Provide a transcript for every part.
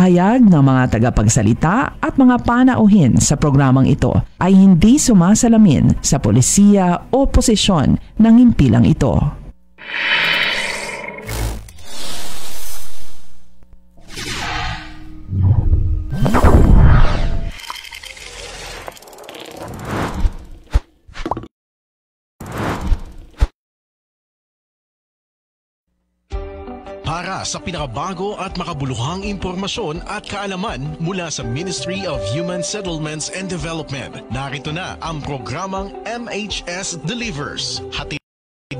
pahayag ng mga tagapagsalita at mga panauhin sa programang ito ay hindi sumasalamin sa polisiya o posisyon ng himpilang ito. Para sa pinakabago at makabuluhang impormasyon at kaalaman mula sa Ministry of Human Settlements and Development, narito na ang programang MHS Delivers. Hatid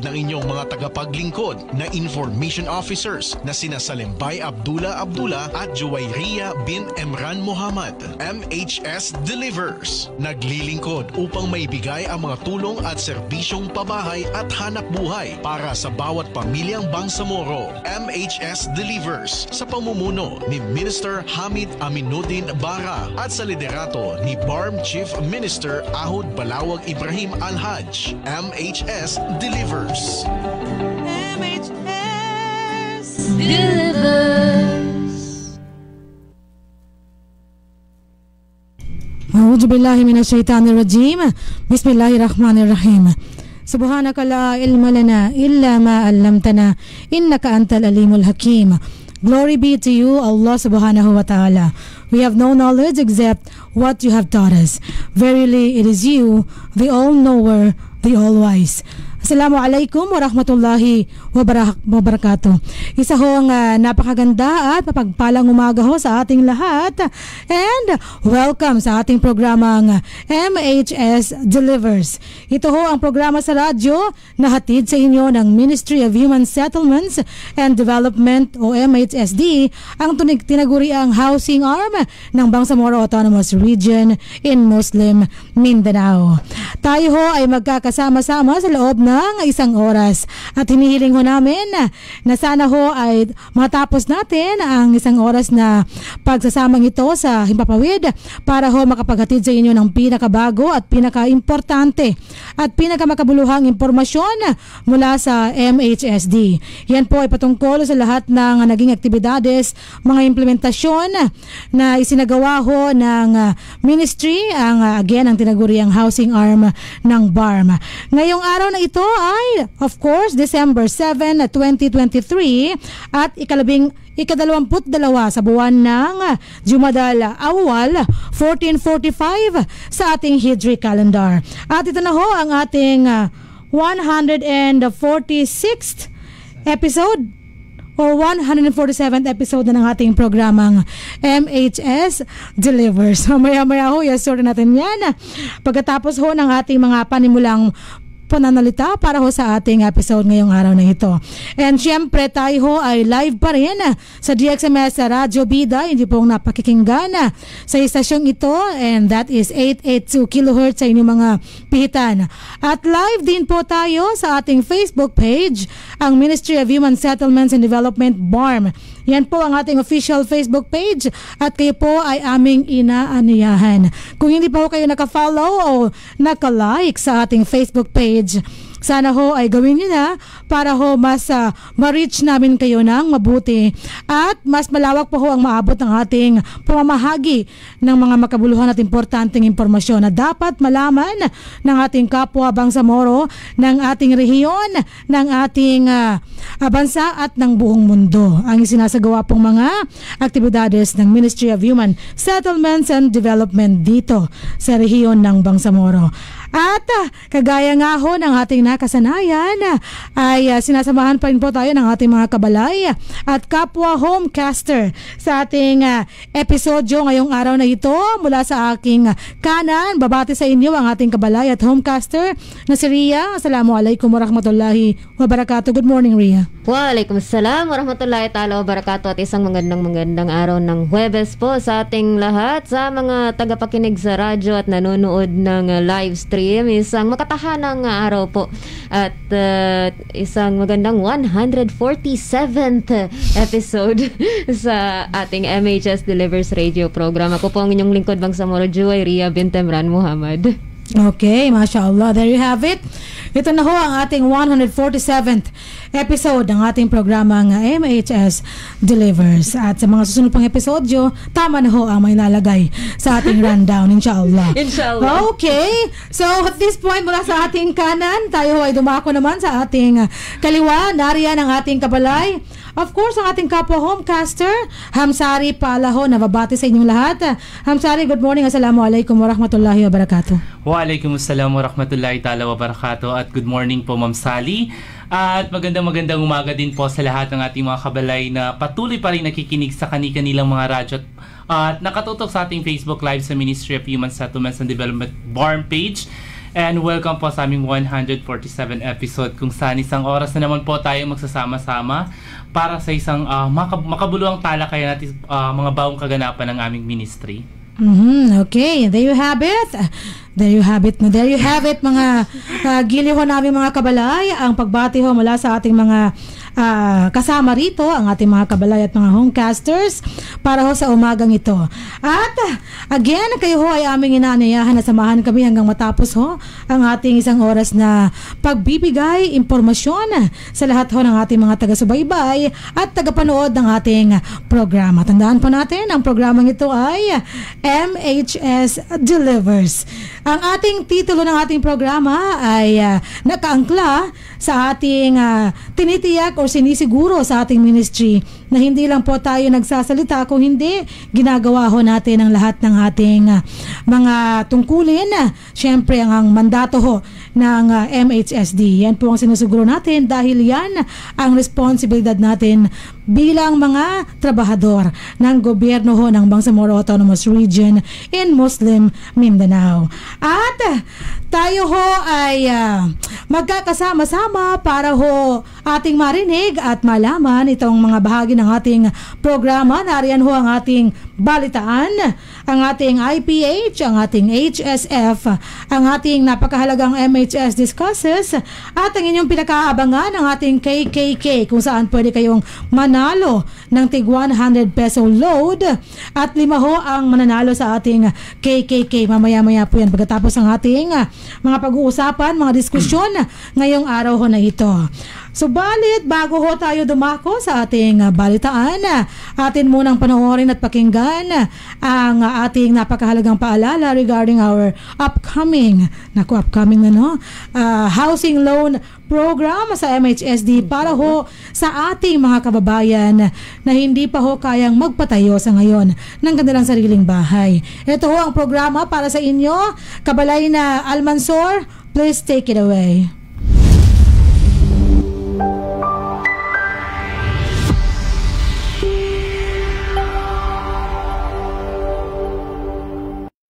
ng inyong mga tagapaglingkod na information officers na sina Salimbay Abdullah at Juwayriya bin Emran Muhammad. MHS Delivers, naglilingkod upang maibigay ang mga tulong at serbisyong pabahay at hanap buhay para sa bawat pamilyang Bangsamoro. MHS Delivers sa pamumuno ni Minister Hamid Aminuddin Bara at sa liderato ni BARM Chief Minister Ahud Balawag Ibrahim Al-Haj. MHS Delivers. MHS Delivers. A'udhu billahi minash shaitanir rajim. Bismillahirrahmanirrahim. Subhanaka la ilma lana illa ma 'allamtana innaka antal alimul hakim. Glory be to you, Allah subhanahu wa ta'ala. We have no knowledge except what you have taught us. Verily, it is you, the all-knower, the all-wise. Assalamualaikum warahmatullahi wabarakatuh. Isa hong napakaganda at mapagpalang umaga ho sa ating lahat. And welcome sa ating programang MHS Delivers. Ito ho ang programa sa radyo na hatid sa inyo ng Ministry of Human Settlements and Development o MHSD, ang tinaguriang housing arm ng Bangsamoro Autonomous Region in Muslim Mindanao. Tayo ho ay magkakasama-sama sa loob ng isang oras at hinihiling ho namin na sana ho ay matapos natin ang isang oras na pagsasamang ito sa Himpapawid para ho makapaghatid sa inyo ng pinakabago at pinakaimportante at pinakamakabuluhang impormasyon mula sa MHSD. Yan po ay patungkol sa lahat ng naging aktibidades, mga implementasyon na isinagawa ho ng ministry, ang tinaguriang housing arm ng BARM. Ngayong araw na ito ay, of course, December 7, 2023 at ikadalawamput-dalawa sa buwan ng Jumadal Awal 1445 sa ating Hijri calendar. At ito na ho ang ating 146th episode o 147th episode na ng ating programang MHS Delivers. Maya-maya ho, yasura natin yan. Pagkatapos ho ng ating mga panimulang pananalita para ho sa ating episode ngayong araw na ito. And syempre tayo ho ay live pa rin sa DXMS Radyo Bida, hindi pong napakikinggan sa istasyong ito, and that is 882 kHz sa inyong mga pihitan. At live din po tayo sa ating Facebook page, ang Ministry of Human Settlements and Development BARM. Yan po ang ating official Facebook page at kayo po ay aming inaaniyahan. Kung hindi pa ho kayo naka-follow o naka-like sa ating Facebook page, sana ho ay gawin nyo na para ho mas ma-reach namin kayo ng mabuti at mas malawak po ho ang maabot ng ating pamamahagi ng mga makabuluhan at importanteng impormasyon na dapat malaman ng ating kapwa Bangsamoro, ng ating rehiyon, ng ating bansa at ng buong mundo. Ang isinasagawa pong mga aktibidades ng Ministry of Human Settlements and Development dito sa rehiyon ng Bangsamoro. At kagaya nga ho ng ating nakasanayan ay sinasamahan pa rin po tayo ng ating mga kabalay at kapwa homecaster sa ating episodyo ngayong araw na ito. Mula sa aking kanan, babati sa inyo ang ating kabalay at homecaster na si Ria. Assalamualaikum warahmatullahi wabarakatuh. Good morning, Ria. Waalaikumsalam warahmatullahi ta'ala wabarakatuh at isang magandang araw ng Huwebes po sa ating lahat, sa mga tagapakinig sa radyo at nanonood ng live stream. Isang makatahanang araw po at isang magandang 147th episode sa ating MHS Delivers radio program. Ako po ang inyong lingkod Bangsamoro, Juwayriya bin Emran Muhammad. Okay, mashallah. There you have it. Ito na ho ang ating 147th episode ng ating programang MHS Delivers. At sa mga susunod pang episodyo, tama na ho ang may nalagay sa ating rundown, inshallah. Inshallah. Okay. So, at this point, mula sa ating kanan, tayo ho ay dumako naman sa ating kaliwa. Nariyan ang ating kabalay. Of course, ang ating kapwa homecaster, Hamsari Palaho, nababati sa inyong lahat. Hamsari, good morning. Assalamualaikum warahmatullahi wabarakatuh. Waalaikumsalam warahmatullahi ta'ala wabarakatuh. At good morning po, Ma'am Sally. At magandang umaga din po sa lahat ng ating mga kabalay na patuloy pa rin nakikinig sa kanilang mga radyo at nakatutok sa ating Facebook Live sa Ministry of Human Settlements and Development BARM page. And welcome po sa aming 147 episode kung saan isang oras na naman po tayo magsasama-sama para sa isang makabuluhang talakayan natin mga bagong kaganapan ng aming ministry. Okay, there you have it. There you have it, mga gili ho namin mga kabalay. Ang pagbati ho mula sa ating mga kasama rito, ang ating mga kabalay at mga homecasters para ho sa umagang ito. At again, kayo ho ay aming inaanyayahan na samahan kami hanggang matapos ho ang ating isang oras na pagbibigay impormasyon sa lahat ho ng ating mga taga-subaybay at tagapanood ng ating programa. Tandaan po natin, ang programang ito ay MHS Delivers. Ang ating titulo ng ating programa ay nakaangkla sa ating tinitiyak o sinisiguro sa ating ministry na hindi lang po tayo nagsasalita, kung hindi ginagawa ho natin ang lahat ng ating mga tungkulin. Siyempre ang mandato ho ng MHSD. Yan po ang sinusiguro natin dahil yan ang responsibilidad natin bilang mga trabahador ng gobyerno ho ng Bangsamoro Autonomous Region in Muslim Mindanao. At tayo ho ay magkakasama-sama para ho ating marinig at malaman itong mga bahagi ng ating programa. Nariyan ho ang ating balitaan, ang ating IPH, ang ating HSF, ang ating napakahalagang MHS Discusses, at ang inyong pinakaabangan ang ating KKK kung saan pwede kayong manalo ng tig 100 peso load at 5 ho ang mananalo sa ating KKK. Mamaya-maya po yan pagkatapos ang ating mga pag-uusapan, mga diskusyon ngayong araw ho na ito. Subalit, bago ho tayo dumako sa ating balitaan, atin munang panoorin at pakinggan ang ating napakahalagang paalala regarding our upcoming housing loan program sa MHSD para ho sa ating mga kababayan na hindi pa ho kayang magpatayo sa ngayon ng kanilang sariling bahay. Ito ho ang programa para sa inyo. Kabalay na Almansor, please take it away.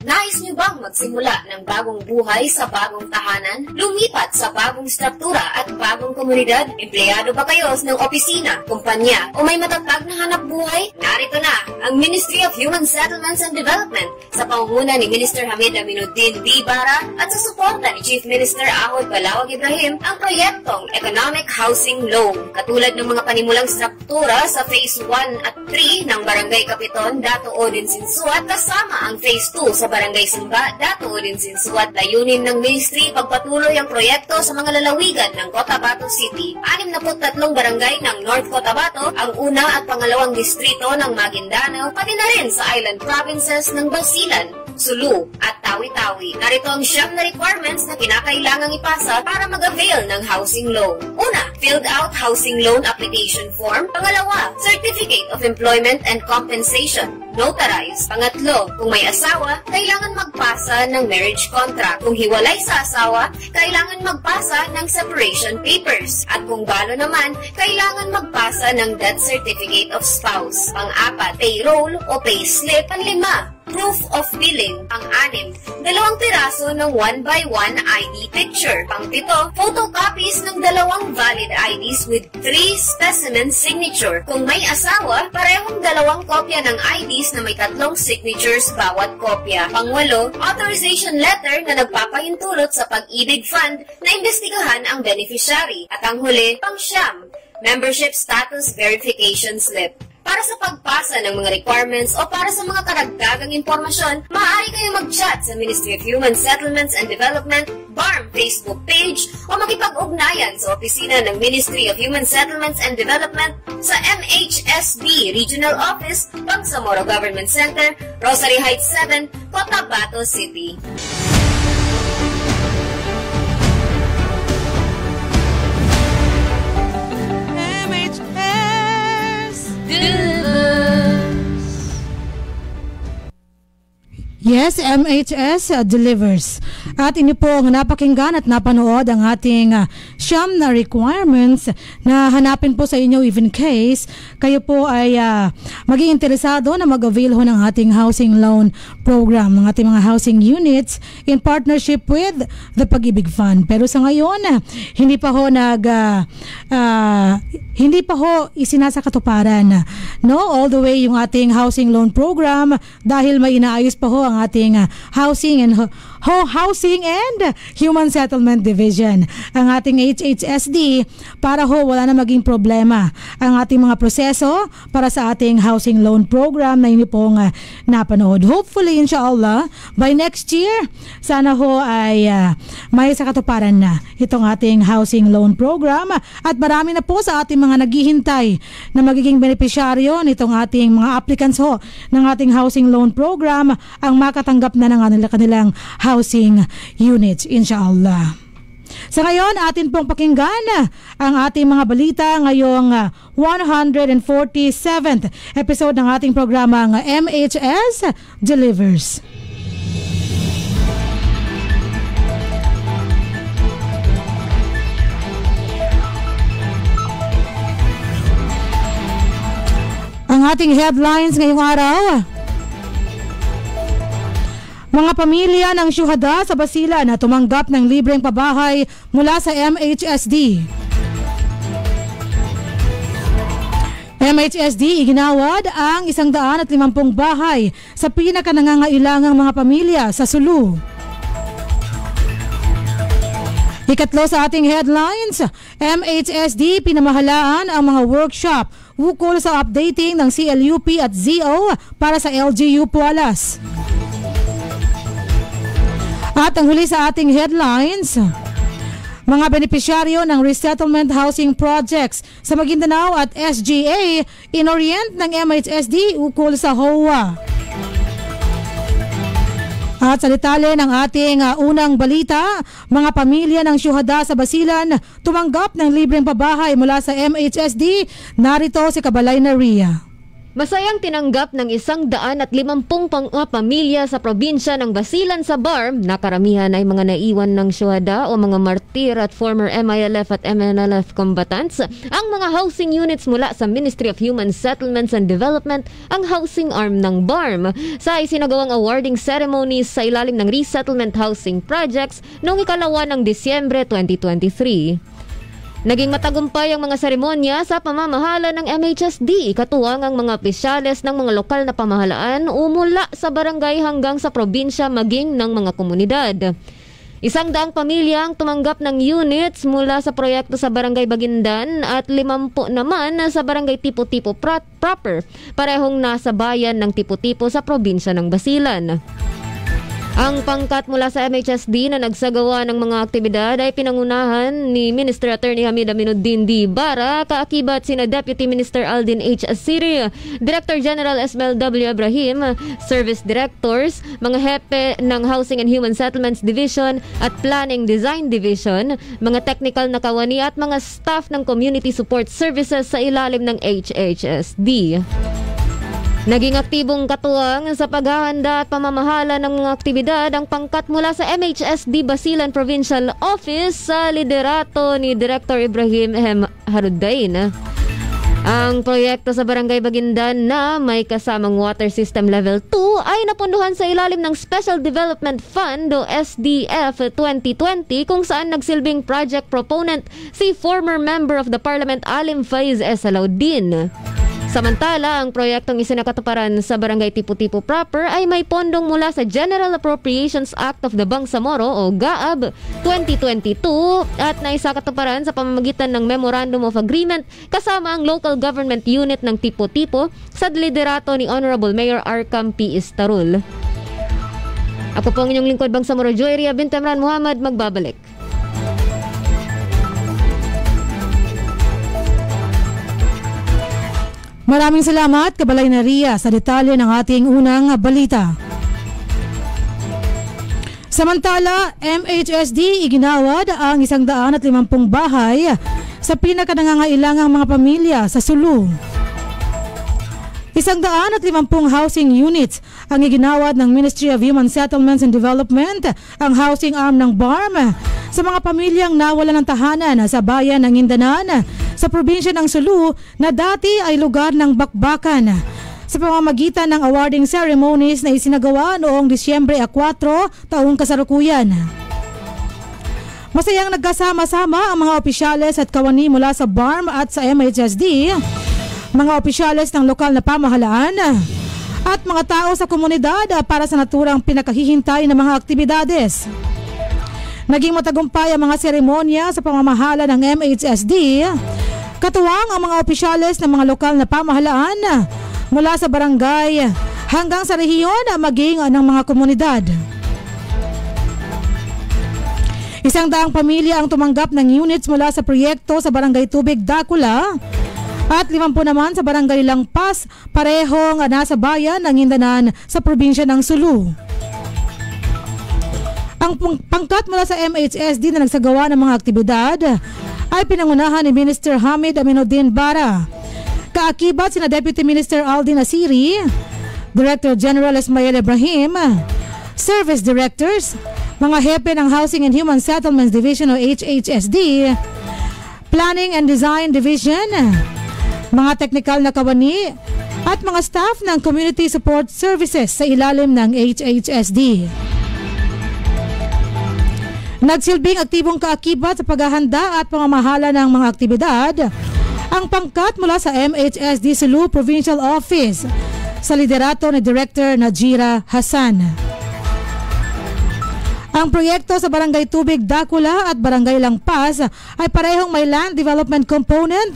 Nais niyo bang magsimula ng bagong buhay sa bagong tahanan? Lumipat sa bagong struktura at bagong komunidad? Empleyado ba kayo ng opisina, kumpanya, o may matatag na hanap buhay? Narito na ang Ministry of Human Settlements and Development sa pangunguna ni Minister Hamid Aminuddin B. Bara at sa suporta ni Chief Minister Ahod Balawag Ibrahim ang proyektong Economic Housing Loan. Katulad ng mga panimulang struktura sa Phase 1 at 3 ng Barangay Kapiton, Dato Odin Sinsuat, kasama ang Phase 2 sa Barangay Simba, Dato Odin Sinsuat. Layunin ng ministry pagpatuloy ang proyekto sa mga lalawigan ng Cotabato City. 63 barangay ng North Cotabato, ang una at pangalawang distrito ng Maguindanao, pati na rin sa island provinces ng Basilan, Sulu at Tawi-Tawi. Narito ang 9 na requirements na kinakailangang ipasa para mag-avail ng housing loan. Una, filled out housing loan application form. Pangalawa, Certificate of Employment and Compensation, notarized. Pangatlo, kung may asawa, kailangan magpasa ng marriage contract. Kung hiwalay sa asawa, kailangan magpasa ng separation papers. At kung balo naman, kailangan magpasa ng death certificate of spouse. Pang-apat, payroll o payslip. Panlima, proof of billing. Pang-anim, 2 piraso ng 1x1 ID picture. Pang-pito, photocopies ng 2 valid IDs with 3 specimen signature. Kung may asawa, parehong 2 kopya ng IDs na may 3 signatures bawat kopya. Pang-walo, authorization letter na nagpapahintulot sa Pag-ibig Fund na imbestigahan ang beneficiary. At ang huli, pang-siyam, membership status verification slip. Para sa pagpasa ng mga requirements o para sa mga karagdagang impormasyon, maaari kayong mag-chat sa Ministry of Human Settlements and Development BARM Facebook page o makipag-ugnayan sa opisina ng Ministry of Human Settlements and Development sa MHSD Regional Office, Bangsamoro Government Center, Rosary Heights 7, Cotabato City. Yes, MHS delivers. At inyo po ang napakinggan at napanood ang ating siyam na requirements na hanapin po sa inyo even case kayo po ay maging interesado na mag-avail ho ng ating housing loan program, ng ating mga housing units in partnership with the Pag-ibig Fund. Pero sa ngayon, hindi pa ho isinasakatuparan, no, all the way yung ating housing loan program dahil may inaayos pa ho ang ating housing and Human Settlement Division, ang ating HHSD, para ho wala na maging problema ang ating mga proseso para sa ating housing loan program na inyo pong napanood. Hopefully, inshallah, by next year, sana ho ay may sakatuparan na itong ating housing loan program at marami na po sa ating mga naghihintay na magiging benepisyaryo nitong ating mga applicants ho ng ating housing loan program ang makatanggap na ng kanilang housing units, inshallah. Sa ngayon, atin pong pakinggan ang ating mga balita ngayong 147th episode ng ating programa ng MHS Delivers. Ang ating headlines ngayong araw: mga pamilya ng syuhada sa Basilan na tumanggap ng libreng pabahay mula sa MHSD. MHSD iginawad ang 150 bahay sa pinakanangangailangang mga pamilya sa Sulu. Ikatlo sa ating headlines, MHSD pinamahalaan ang mga workshop ukol sa updating ng CLUP at ZO para sa LGU Pualas. At ang huli sa ating headlines, mga benepisyaryo ng resettlement housing projects sa Maguindanao at SGA inorient ng MHSD ukol sa HOA. At sa detalye ng ating unang balita, mga pamilya ng syuhada sa Basilan tumanggap ng libreng pabahay mula sa MHSD. Narito si Kabalay na Ria. Masayang tinanggap ng 150 pamilya sa probinsya ng Basilan sa BARM na karamihan ay mga naiwan ng syuhada o mga martir at former MILF at MNLF combatants ang mga housing units mula sa Ministry of Human Settlements and Development, ang housing arm ng BARM, sa isinagawang awarding ceremonies sa ilalim ng Resettlement Housing Projects noong 2 ng Disyembre 2023. Naging matagumpay ang mga seremonya sa pamamahala ng MHSD, katuwang ang mga opisyales ng mga lokal na pamahalaan umula sa barangay hanggang sa probinsya maging ng mga komunidad. 100 pamilya ang tumanggap ng units mula sa proyekto sa Barangay Baguindan at 50 naman sa Barangay Tipo-Tipo proper, parehong nasa bayan ng Tipo-Tipo sa probinsya ng Basilan. Ang pangkat mula sa MHSD na nagsagawa ng mga aktibidad ay pinangunahan ni Minister Attorney Hamid Aminuddin D. Bara, kaakibat sina Deputy Minister Aldin H. Asiri, Director General Esmel W. Ibrahim, Service Directors, mga hepe ng Housing and Human Settlements Division at Planning Design Division, mga technical na kawani at mga staff ng Community Support Services sa ilalim ng HHSD. Naging aktibong katuwang sa paghahanda at pamamahala ng mga aktibidad ang pangkat mula sa MHSD Basilan Provincial Office sa liderato ni Director Ibrahim M. Harudain. Ang proyekto sa Barangay Baguindan na may kasamang Water System Level 2 ay napunduhan sa ilalim ng Special Development Fund o SDF 2020, kung saan nagsilbing project proponent si former Member of the Parliament Alim Faiz S. Alauddin. Samantala, ang proyektong isinakatuparan sa Barangay Tipo-Tipo proper ay may pondong mula sa General Appropriations Act of the Bangsamoro o GAAB 2022 at naisakatuparan sa pamamagitan ng Memorandum of Agreement kasama ang local government unit ng Tipo-Tipo sa liderato ni Honorable Mayor Arcam P. Istarul. Ako po ang inyong lingkod Bangsamoro Joyeria bint Emran Muhammad, magbabalik. Maraming salamat, Kabalay na Ria, sa detalye ng ating unang balita. Samantala, MHSD iginawad ang 150 bahay sa pinakanangangailangang mga pamilya sa Sulu. 150 housing units ang iginawad ng Ministry of Human Settlements and Development, ang housing arm ng BARM, sa mga pamilyang nawalan ng tahanan sa bayan ng Indanan sa probinsya ng Sulu na dati ay lugar ng bakbakan. Sa pamamagitan ng awarding ceremonies na isinagawa noong Disyembre 4 taong kasalukuyan. Masayang nagkasama-sama ang mga opisyales at kawani mula sa BARM at sa MHSD, mga opisyales ng lokal na pamahalaan at mga tao sa komunidad para sa naturang pinakahihintay ng mga aktibidades. Naging matagumpay ang mga seremonya sa pamamahala ng MHSD, katuwang ang mga opisyales ng mga lokal na pamahalaan mula sa barangay hanggang sa rehiyon maging ng mga komunidad. 100 pamilya ang tumanggap ng units mula sa proyekto sa Barangay Tubig, Dakula at 50 naman sa Barangay Langpas, parehong nasa bayan ng Indanan sa probinsya ng Sulu. Ang pangkat mula sa MHSD na nagsagawa ng mga aktibidad ay pinangunahan ni Minister Hamid Aminuddin Bara. Kaakibat sina Deputy Minister Aldin Asiri, Director General Ismael Ibrahim, Service Directors, mga hepe ng Housing and Human Settlements Division o HHSD, Planning and Design Division, mga teknikal na kawani at mga staff ng Community Support Services sa ilalim ng HHSD. Nagsilbing aktibong kaakibat sa paghahanda at pamamahala ng mga aktibidad ang pangkat mula sa MHSD Sulu Provincial Office sa liderato ni Director Najira Hassan. Ang proyekto sa Barangay Tubig, Dakula at Barangay Langpas ay parehong may land development component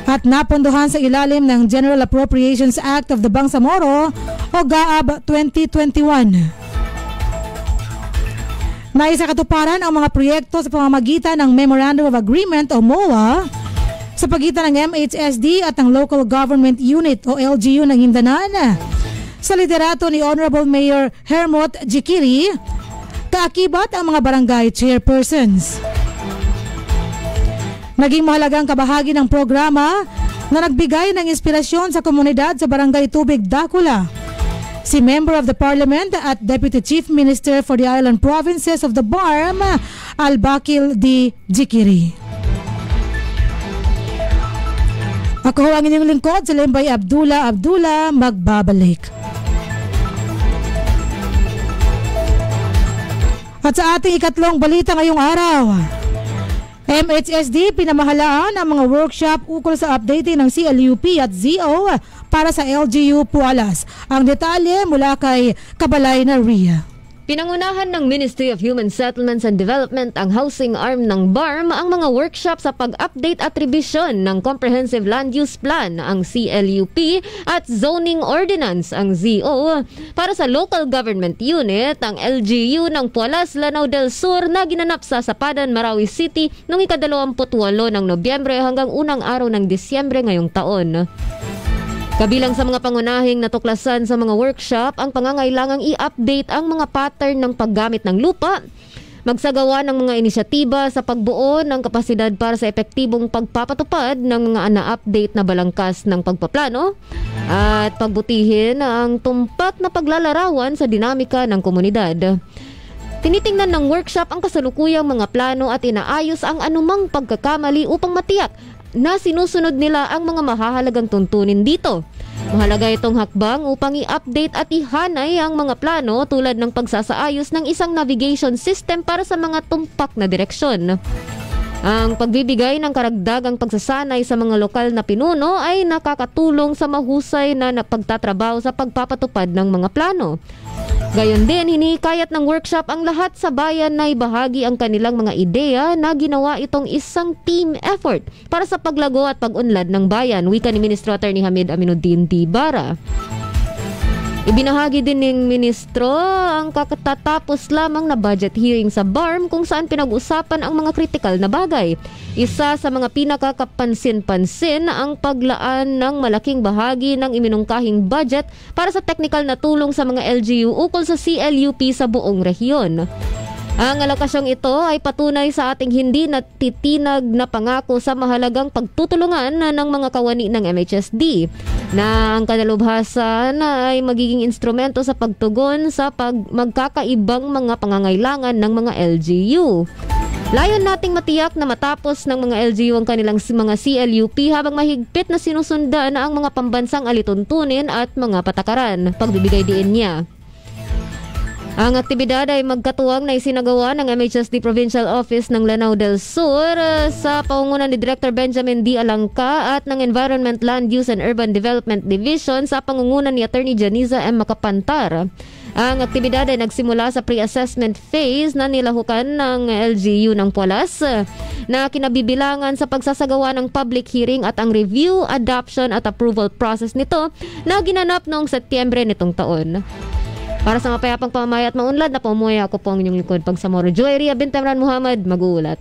at napondohan sa ilalim ng General Appropriations Act of the Bangsamoro o GAAB 2021. Naisakatuparan ang mga proyekto sa pamamagitan ng Memorandum of Agreement o MOA sa pagitan ng MHSD at ng Local Government Unit o LGU ng Indanan sa liderato ni Honorable Mayor Hermot Jikiri, kaakibat ang mga barangay chairpersons. Naging mahalagang kabahagi ng programa na nagbigay ng inspirasyon sa komunidad sa Barangay Tubig, Dakula, si Member of the Parliament at Deputy Chief Minister for the Island Provinces of the BARM, Albakil D. Jikiri. Ako ang inyong lingkod, si Lembay Abdullah, magbabalik. At sa ating ikatlong balita ngayong araw, MHSD pinamahalaan ang mga workshop ukol sa updating ng CLUP at ZO para sa LGU Pualas. Ang detalye mula kay Kabalay na Ria. Pinangunahan ng Ministry of Human Settlements and Development ang housing arm ng BARM ang mga workshop sa pag-update at revision ng Comprehensive Land Use Plan, ang CLUP, at Zoning Ordinance, ang ZO, para sa Local Government Unit, ang LGU ng Pualas, Lanao del Sur na ginanap sa Sapadan, Marawi City noong 28 ng Nobyembre hanggang unang araw ng Disyembre ngayong taon. Kabilang sa mga pangunahing natuklasan sa mga workshop ang pangangailangang i-update ang mga pattern ng paggamit ng lupa, magsagawa ng mga inisyatiba sa pagbuo ng kapasidad para sa epektibong pagpapatupad ng mga na-update na balangkas ng pagpaplano, at pagbutihin ang tumpak na paglalarawan sa dinamika ng komunidad. Tinitingnan ng workshop ang kasalukuyang mga plano at inaayos ang anumang pagkakamali upang matiyak na sinusunod nila ang mga mahahalagang tuntunin dito. Mahalaga itong hakbang upang i-update at ihanay ang mga plano tulad ng pagsasaayos ng isang navigation system para sa mga tumpak na direksyon. Ang pagbibigay ng karagdagang pagsasanay sa mga lokal na pinuno ay nakakatulong sa mahusay na pagtatrabaho sa pagpapatupad ng mga plano. Gayon din, hinikayat ng workshop ang lahat sa bayan na ibahagi ang kanilang mga ideya na ginawa itong isang team effort para sa paglago at pag-unlad ng bayan, wika ni Ministro Attorney Hamid Aminuddin Tibara. Ibinahagi din ng ministro ang katatapos lamang na budget hearing sa BARM kung saan pinag-usapan ang mga kritikal na bagay. Isa sa mga pinakakapansin-pansin ang paglaan ng malaking bahagi ng iminungkahing budget para sa teknikal na tulong sa mga LGU ukol sa CLUP sa buong rehiyon. Ang alokasyong ito ay patunay sa ating hindi natitinag na pangako sa mahalagang pagtutulungan ng mga kawani ng MHSD na ang kanalubhasan ay magiging instrumento sa pagtugon sa magkakaibang mga pangangailangan ng mga LGU. Layon nating matiyak na matapos ng mga LGU ang kanilang mga CLUP habang mahigpit na sinusundan na ang mga pambansang alituntunin at mga patakaran. Pagbibigay diin niya. Ang aktibidad ay magkatuwang na isinagawa ng MHSD Provincial Office ng Lanao del Sur sa pangunguna ni Director Benjamin D. Alangka at ng Environment, Land Use and Urban Development Division sa pangunguna ni Attorney Janiza M. Makapantar. Ang aktibidad ay nagsimula sa pre-assessment phase na nilahukan ng LGU ng Pualas na kinabibilangan sa pagsasagawa ng public hearing at ang review, adoption at approval process nito na ginanap noong Setyembre nitong taon. Para sa mapayapang pamamaya at maunlad na pumuya, ako po ang inyong likod Pagsamoro Joy Ria bint Emran Muhammad, mag-uulat.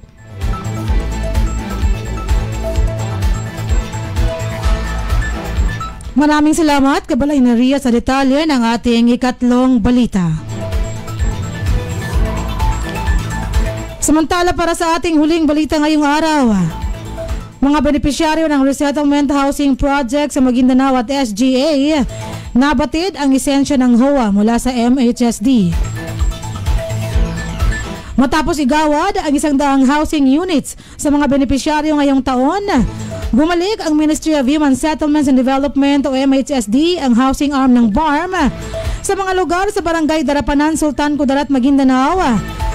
Maraming salamat, Kabalay na Ria, sa detalye ng ating ikatlong balita. Samantala, para sa ating huling balita ngayong araw, mga benepisyaryo ng Resettlement Housing Project sa Maguindanao at SGA nabatid ang lisensya ng HOA mula sa MHSD. Matapos igawad ang 100 housing units sa mga benepisyaryo ngayong taon, bumalik ang Ministry of Human Settlements and Development o MHSD ang housing arm ng BARM sa mga lugar sa Barangay Darapanan, Sultan Kudarat, Maguindanao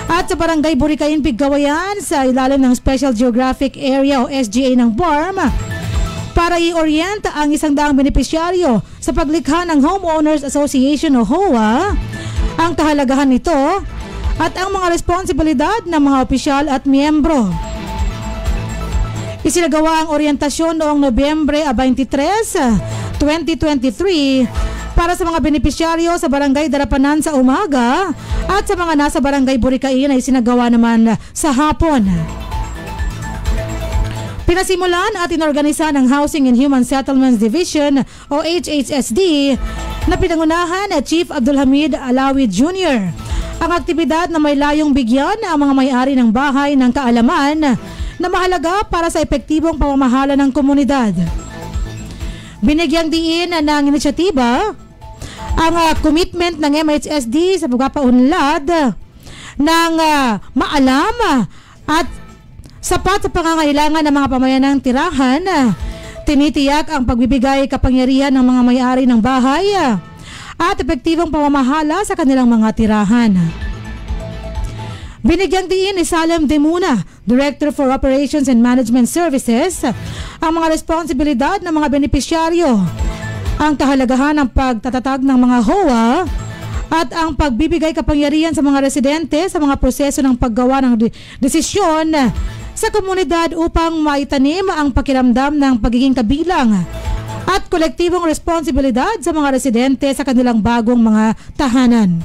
at sa Barangay Buricain, Piggawayan sa ilalim ng Special Geographic Area o SGA ng BARM para i-orient ang 100 benepisyaryo sa paglikha ng Homeowners Association o HOA, ang kahalagahan nito at ang mga responsibilidad ng mga opisyal at miyembro. Isinagawa ang oryentasyon noong Nobyembre 23, 2023 para sa mga benepisyaryo sa Barangay Darapanan sa umaga at sa mga nasa Barangay Buricain ay isinagawa naman sa hapon. Pinasimulan at inorganisa ng Housing and Human Settlements Division o HHSD na pinangunahan at Chief Abdul Hamid Alawi Jr. ang aktibidad na may layong bigyan ang mga may-ari ng bahay ng kaalaman na mahalaga para sa epektibong pamamahala ng komunidad. Binigyang diin ng inisyatiba ang commitment ng MHSD sa pagpapaunlad ng maalam at sapat sa pangangailangan ng mga pamayanang tirahan. Tinitiyak ang pagbibigay kapangyarihan ng mga may-ari ng bahay at epektibong pamamahala sa kanilang mga tirahan. Binigyang diin ni Salem Demuna, Director for Operations and Management Services, ang mga responsibilidad ng mga benepisyaryo, ang kahalagahan ng pagtatatag ng mga HOA at ang pagbibigay kapangyarihan sa mga residente sa mga proseso ng paggawa ng desisyon sa komunidad upang maitanim ang pakiramdam ng pagiging kabilang at kolektibong responsibilidad sa mga residente sa kanilang bagong mga tahanan.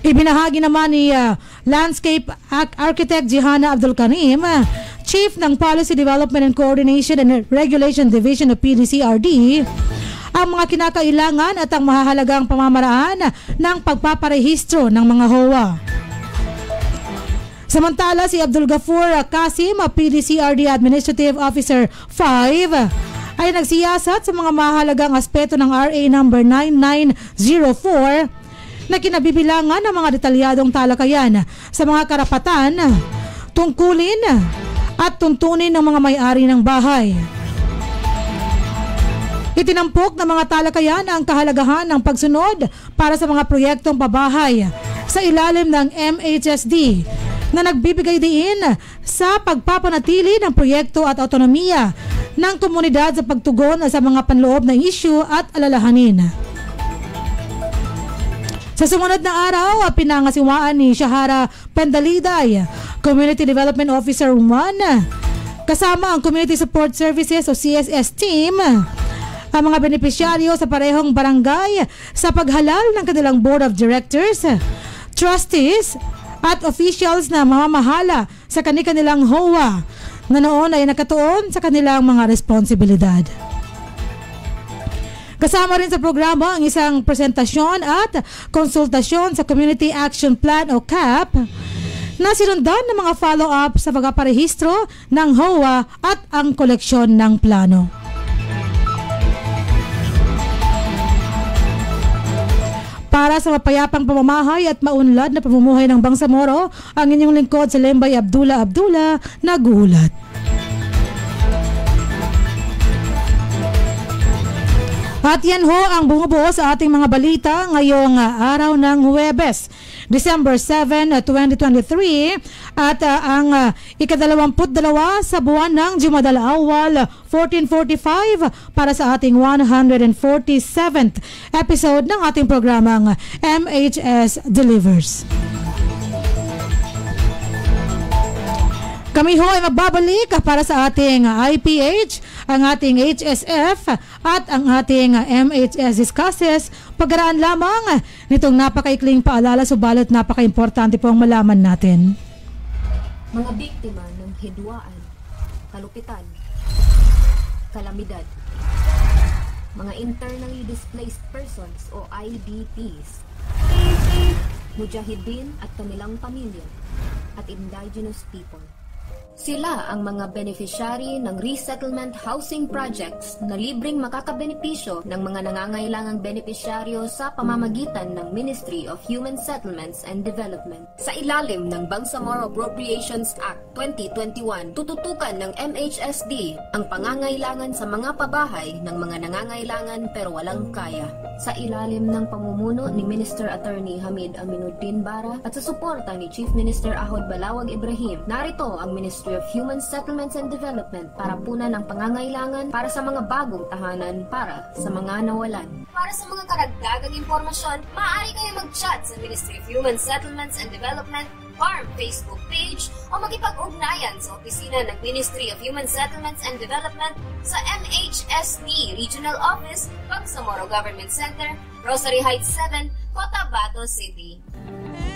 Ibinahagi naman ni Landscape Architect Jihana Abdul Karim, Chief ng Policy Development and Coordination and Regulation Division of PDCRD, ang mga kinakailangan at ang mahahalagang pamamaraan ng pagpaparehistro ng mga HOA. Samantala, si Abdul Ghafoor Qasim, PDCRD Administrative Officer 5, ay nagsiyasat sa mga mahalagang aspeto ng RA number 9904 na kinabibilangan ng mga detalyadong talakayan sa mga karapatan, tungkulin at tuntunin ng mga may-ari ng bahay. Itinampok ng mga talakayan ang kahalagahan ng pagsunod para sa mga proyektong pabahay sa ilalim ng MHSD na nagbibigay diin sa pagpapanatili ng proyekto at autonomiya ng komunidad sa pagtugon sa mga panloob na issue at alalahanin. Sa sumunod na araw, pinangasiwaan ni Shahara Pendaliday, Community Development Officer 1, kasama ang Community Support Services o CSS team, ang mga benepisyaryo sa parehong barangay sa paghalal ng kanilang Board of Directors, trustees at officials na mamamahala sa kanilang HOA na noon ay nakatuon sa kanilang mga responsibilidad. Kasama rin sa programa ang isang presentasyon at konsultasyon sa Community Action Plan o CAP na sinundan ng mga follow-up sa pagpaparehistro ng HOA at ang koleksyon ng plano. Para sa mapayapang pamamahay at maunlad na pamumuhay ng Bangsamoro, ang inyong lingkod si Lembay Abdullah nagulat. At yan ho ang bumubuo sa ating mga balita ngayong araw ng Huwebes, December 7, 2023 at ang ika-22 sa buwan ng Jumadal Awal 1445 para sa ating 147th episode ng ating programang MHS Delivers. Kami ho ay magbabalik para sa ating IPH, ang ating HSF at ang ating MHS Discusses. Pagkaraan lamang nitong napakaikling paalala, subalit napaka-importante po ang malaman natin. Mga biktima ng hidwaan, kalupitan, kalamidad, mga internally displaced persons o IDPs, mujahideen at kanilang pamilya, at indigenous people. Sila ang mga beneficiary ng resettlement housing projects na libreng makakabenepisyo ng mga nangangailangang benepisyaryo sa pamamagitan ng Ministry of Human Settlements and Development. Sa ilalim ng Bangsamoro Appropriations Act 2021, tututukan ng MHSD ang pangangailangan sa mga pabahay ng mga nangangailangan pero walang kaya. Sa ilalim ng pamumuno ni Minister Attorney Hamid Aminuddin Bara at sa suporta ni Chief Minister Ahod Balawag Ibrahim, narito ang Ministry of Human Settlements and Development para punan ang pangangailangan para sa mga bagong tahanan para sa mga nawalan. Para sa mga karagdagang impormasyon, maaari kayo mag-chat sa Ministry of Human Settlements and Development FARM Facebook page o makipag-ugnayan sa opisina ng Ministry of Human Settlements and Development sa MHSD Regional Office, Bangsamoro Government Center, Rosary Heights 7, Cotabato City.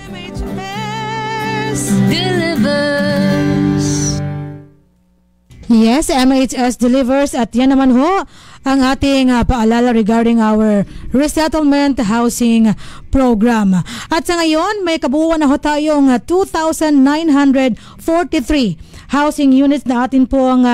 MHS Delivers. Yes, MHS Delivers at yan naman ho ang ating paalala regarding our resettlement housing program. At sa ngayon, may kabuuan na ho tayong 2,943 housing units na atin pong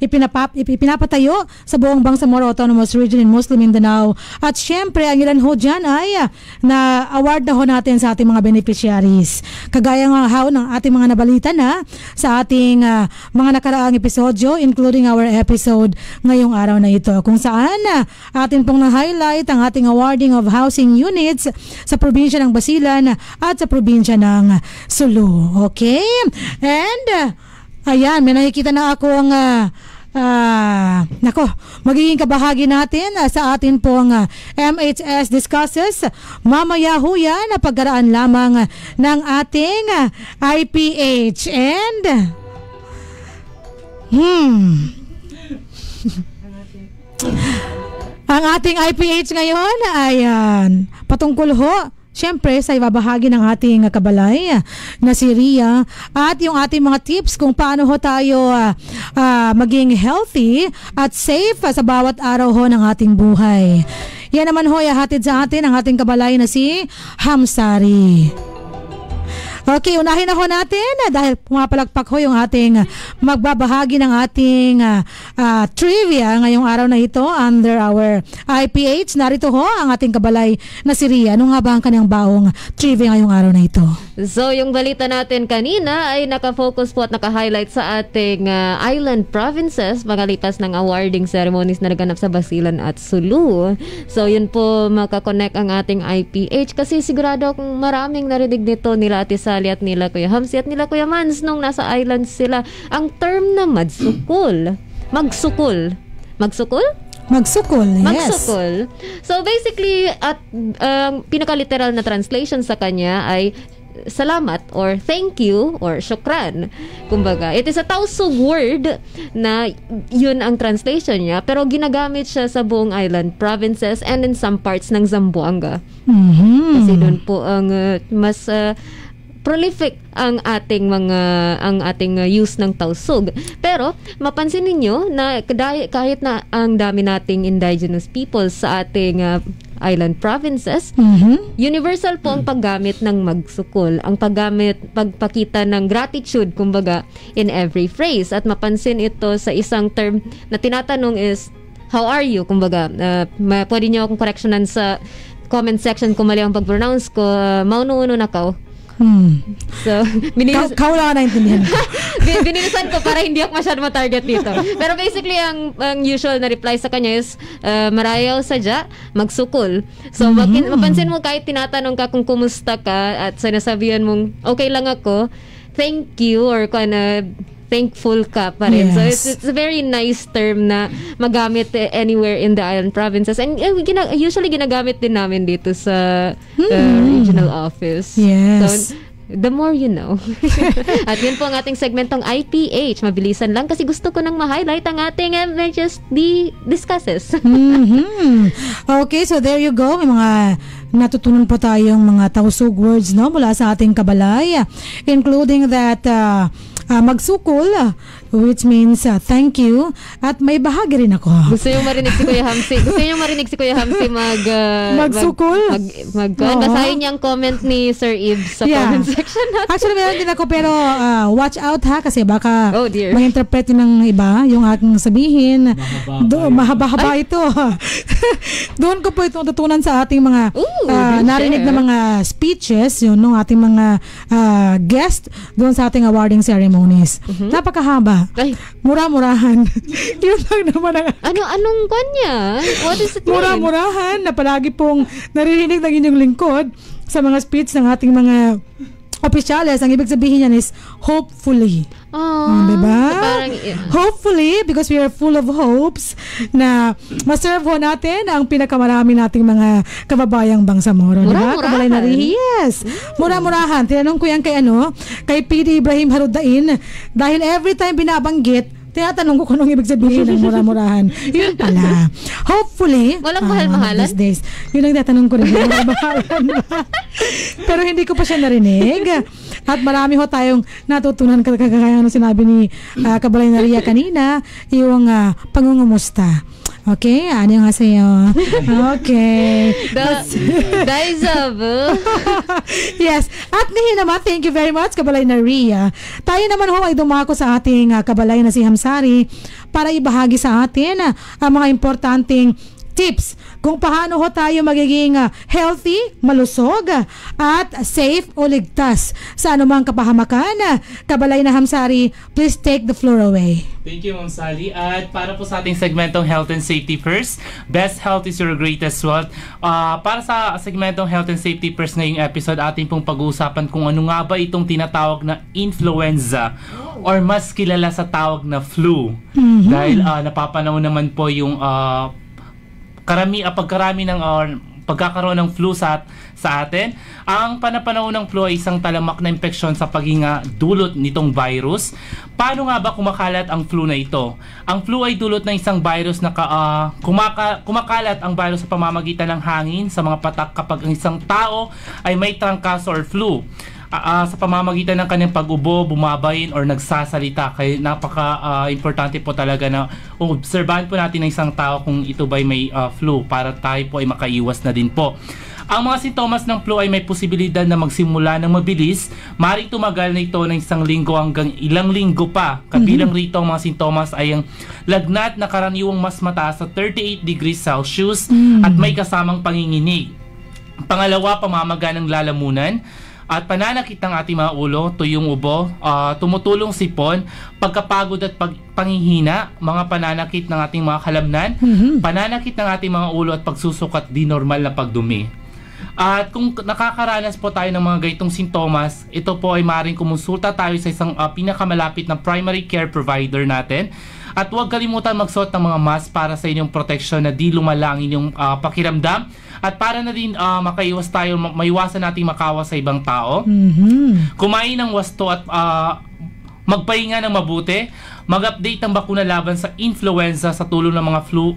ipinapatayo sa buong Bangsamoro Autonomous Region in Muslim Mindanao. At syempre, ang ilan ho dyan ay na-award na ho natin sa ating mga beneficiaries. Kagaya nga ho ng ating mga nabalita na sa ating mga nakaraang episodyo, including our episode ngayong araw na ito, kung saan atin pong na-highlight ang ating awarding of housing units sa probinsya ng Basilan at sa probinsya ng Sulu. Okay? And ayan, may nakikita na akong magiging kabahagi natin sa atin pong MHS Discusses. Mamaya ho yan, pagkaraan lamang ng ating IPH. And ang ating IPH ngayon ay patungkol ho siyempre sa ibabahagi ng ating kabalay na si Ria at yung ating mga tips kung paano ho tayo maging healthy at safe sa bawat araw ho ng ating buhay. Yan naman ho ihatid sa atin ang ating kabalay na si Hamsari. Okay, unahin na ho natin dahil pumapalagpak ho yung ating magbabahagi ng ating trivia ngayong araw na ito under our IPH. Narito ho ang ating kabalay na si Ria. Ano nga ba ang kanyang baong trivia ngayong araw na ito? So, yung balita natin kanina ay nakafocus po at naka-highlight sa ating island provinces magalipas ng awarding ceremonies na naganap sa Basilan at Sulu. So, yun po makakonect ang ating IPH kasi sigurado kung maraming narinig nito nila Ate Sally Sally at nila Kuya Hamsi at nila Kuya Mans nung nasa island sila. Ang term na magsukol. Magsukol, yes. So basically, at pinaka-literal na translation sa kanya ay salamat or thank you or syukran. Kumbaga, it is a Tausug word na yun ang translation niya, pero ginagamit siya sa buong island provinces and in some parts ng Zamboanga. Kasi doon po ang mas prolific ang ating use ng Tausug. Pero mapansin ninyo na kahit na ang dami nating indigenous people sa ating island provinces, universal po ang paggamit ng magsukol, ang pagpakita ng gratitude, kumbaga, in every phrase. At mapansin ito sa isang term na tinatanong is, how are you? Kumbaga, pwede niyo akong correctionan sa comment section kung mali ang pag-pronounce ko. Mauno-uno na kao. So, Kau lang na intindihan. Binilisan ko para hindi ako masyado ma-target dito. Pero basically, ang usual na reply sa kanya is, marayaw sadya, magsukol. So, mapansin mo kahit tinatanong ka kung kumusta ka at sinasabihan mong, okay lang ako, thank you, or thankful ka pa rin. Yes. So, it's a very nice term na magamit anywhere in the island provinces. And usually ginagamit din namin dito sa regional office. Yes. So, the more you know. At yun po ang ating segmentong IPH. Mabilisan lang kasi gusto ko nang ma-highlight ang ating discusses. Okay, so there you go. May mga natutunan po tayong mga Tausug words, no, mula sa ating kabalay, including that magsukol, which means thank you, at may bahagi rin ako. Gusto yung marinig si Kuya Hamsi. Magsukol? Basahin niya ang comment ni Sir Ibs sa comment section natin. Actually, meron din ako, pero watch out ha, kasi baka dear, ma-interpret ng iba yung aking sabihin. Mahaba ito. Doon ko po ito natutunan sa ating mga narinig na mga speeches, yun, ng ating mga guest doon sa ating awarding ceremonies. Napakahaba. Mura-murahan. Yun lang naman ang... Anong kanya? What is it mean? Mura-murahan na palagi pong naririnig ng inyong lingkod sa mga speech ng ating mga opisyales. Ang ibig sabihin yan is hopefully. Diba? Hopefully, because we are full of hopes na maserve ho natin ang pinakamarami nating mga kababayang Bangsamoro. Mura-murahan. Yes. Mura-murahan. Tinanong ko yan kay PD Ibrahim Harudain, dahil every time binabanggit, tinatanong ko kung anong ibig sabihin ng mura-murahan. Yun pala. Hopefully, walang mahal-mahalan? These days. Yun ang tinatanong ko rin. Mahal-mahalan. Pero hindi ko pa siya narinig. At marami ho tayong natutunan kagaya ng sinabi ni Kabalay Naria kanina, yung pangungumusta. Okay, ano nga sa'yo? Okay. Yes. At ngayon naman, thank you very much, Kabalay Naria. Tayo naman ho ay dumako sa ating kabalay na si Hamsari para ibahagi sa atin ang mga importanteng tips kung paano ho tayo magiging healthy, malusog, at safe o ligtas sa anumang kapahamakan. Kabalay na Hamsari, please take the floor away. Thank you, Ma'am Sally. At para po sa ating segmentong Health and Safety First, Best Health is Your Greatest Wealth. Para sa segmentong Health and Safety First ngayong episode, ating pong pag-uusapan kung ano nga ba itong tinatawag na influenza or mas kilala sa tawag na flu. Dahil napapanahon naman po yung pagkarami ng pagkakaroon ng flu sa atin. Ang panapanahon ng flu ay isang talamak na impeksyon sa paghinga dulot nitong virus. Paano nga ba kumakalat ang flu na ito? Ang flu ay dulot ng isang virus na kumakalat ang virus sa pamamagitan ng hangin sa mga patak kapag ang isang tao ay may trangkaso or flu. Sa pamamagitan ng kanyang pag-ubo, bumabayin or nagsasalita. Kaya napaka-importante po talaga na obserbahan po natin ng isang tao kung ito ba'y may flu para tayo po ay makaiwas na din po. Ang mga sintomas ng flu ay may posibilidad na magsimula ng mabilis. Maaaring tumagal na ito ng isang linggo hanggang ilang linggo pa. Kabilang rito ang mga sintomas ay ang lagnat na karaniwang mas mataas sa 38 degrees Celsius at may kasamang panginginig. Pangalawa, pamamaga ng lalamunan at pananakit ng ating mga ulo, tuyong ubo, tumutulong sipon, pagkapagod at panghihina, mga pananakit ng ating mga kalamnan, pananakit ng ating mga ulo at pagsusukat di normal na pagdumi. At kung nakakaranas po tayo ng mga ganitong sintomas, ito po ay maaaring kumonsulta tayo sa isang pinakamalapit na primary care provider natin. At huwag kalimutan magsuot ng mga mask para sa inyong protection na di lumala ang inyong pakiramdam. At para na din makaiwas tayo, maiwasan natin makawa sa ibang tao. Kumain ng wasto at magpahinga ng mabuti. Mag-update ng bakuna laban sa influenza sa tulong ng mga flu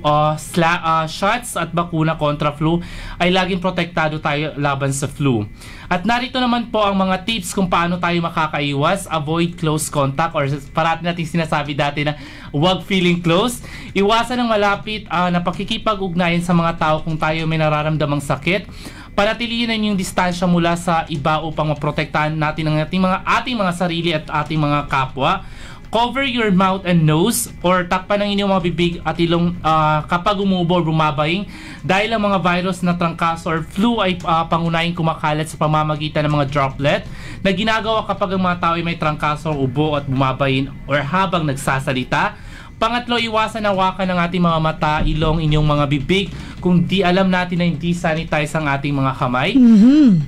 shots at bakuna kontra flu ay laging protektado tayo laban sa flu. At narito naman po ang mga tips kung paano tayo makakaiwas. Avoid close contact, or parati natin sinasabi dati na huwag feeling close. Iwasan ng malapit na pakikipag-ugnayan sa mga tao kung tayo may nararamdamang sakit. Panatilihin yung distansya mula sa iba upang maprotektahan natin ang ating mga sarili at ating mga kapwa. Cover your mouth and nose or takpan ng inyong mga bibig at ilong kapag umubo or bumabaing, dahil ang mga virus na trangkaso or flu ay pangunahing kumakalat sa pamamagitan ng mga droplet na ginagawa kapag ang mga tao ay may trangkaso o ubo at bumabayin or habang nagsasalita. Pangatlo, iwasan hawakan ng ating mga mata, ilong, inyong mga bibig kung di alam natin na hindi sanitize ang ating mga kamay.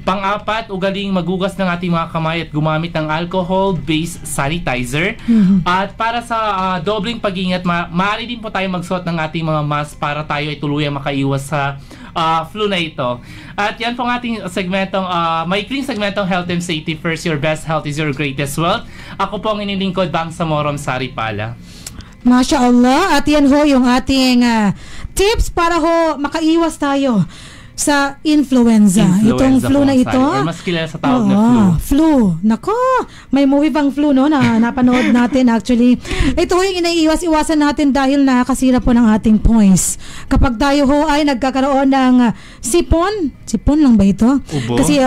Pang-apat, ugaling magugas ng ating mga kamay at gumamit ng alcohol-based sanitizer. At para sa dobling pag-ingat, maaari din po tayo magsuot ng ating mga mask para tayo ay tuluyang makaiwas sa flu na ito. At yan po ang ating segmentong, maikling segmentong Health and Safety First. Your best health is your greatest wealth. Ako po ang inilingkod, Bang Samorom Saripala. Masya Allah. At yan ho yung ating tips para ho makaiwas tayo sa influenza. Itong flu na ito. Or mas kilala sa tawag na flu. Nako, may movie pang flu no na napanood natin actually. Ito yung inaiiwas-iwasan natin dahil nakakasira po ng ating points. Kapag tayo ho ay nagkakaroon ng sipon lang ba ito? Ubo? Kasi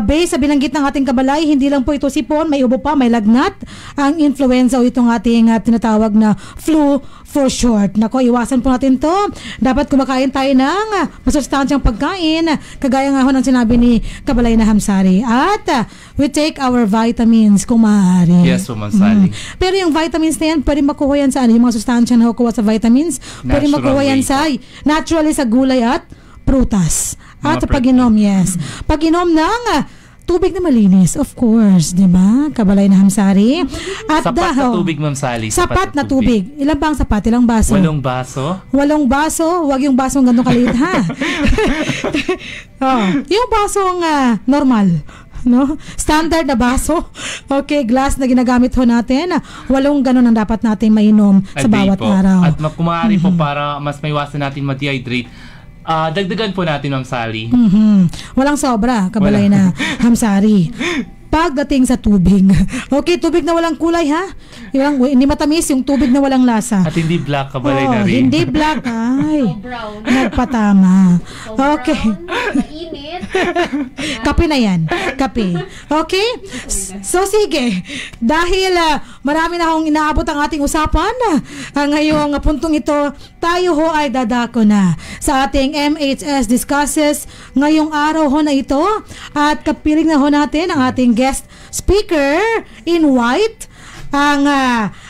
based sa binanggit ng ating kabalay, hindi lang po ito sipon, may ubo pa, may lagnat. Ang influenza o itong ating tinatawag na flu for short. Nako, iwasan po natin to. Dapat kumakain tayo ng masustansyang pagkain, kagaya nga ho ng sinabi ni Kabalay na Hamsari. At we take our vitamins kung maaari. Yes, Ma'am Sally. Pero yung vitamins na yan, pwede makuha yan sa yung mga sustansya na nakukuha sa vitamins, pwede makuha yan sa naturally sa gulay at prutas. At pag-inom, yes. Pag-inom ng tubig na malinis, of course, di ba? Kabalay na Hamsari. At sapat na tubig, Ma'am Sally. Sapat na tubig. Ilan ba ang sapat? Ilang baso? 8 baso. 8 baso. Huwag yung basong gano'ng kaliit, ha? Yung basong normal. No? Standard na baso. Okay, glass na ginagamit ho natin. 8 ganun ang dapat natin mainom sa bawat araw. At kumari po para mas maiwasan natin ma-dehydrate, dagdagan po natin, Ma'am Sally. Walang sobra, Kabalay na Hamsari. Pagdating sa tubig. Okay, tubig na walang kulay, ha? Hindi matamis, yung tubig na walang lasa. At hindi black, Kabalay na rin. Hindi black, ay. So brown. Nagpatama. So okay. brown, mainit. Kape na yan. Kape. Okay? So, sige. Dahil marami na akong inaabot ang ating usapan, ngayong puntong ito, tayo ho ay dadako na sa ating MHS Discusses ngayong araw ho na ito. At kapiling na ho natin ang ating guest speaker in white. Ang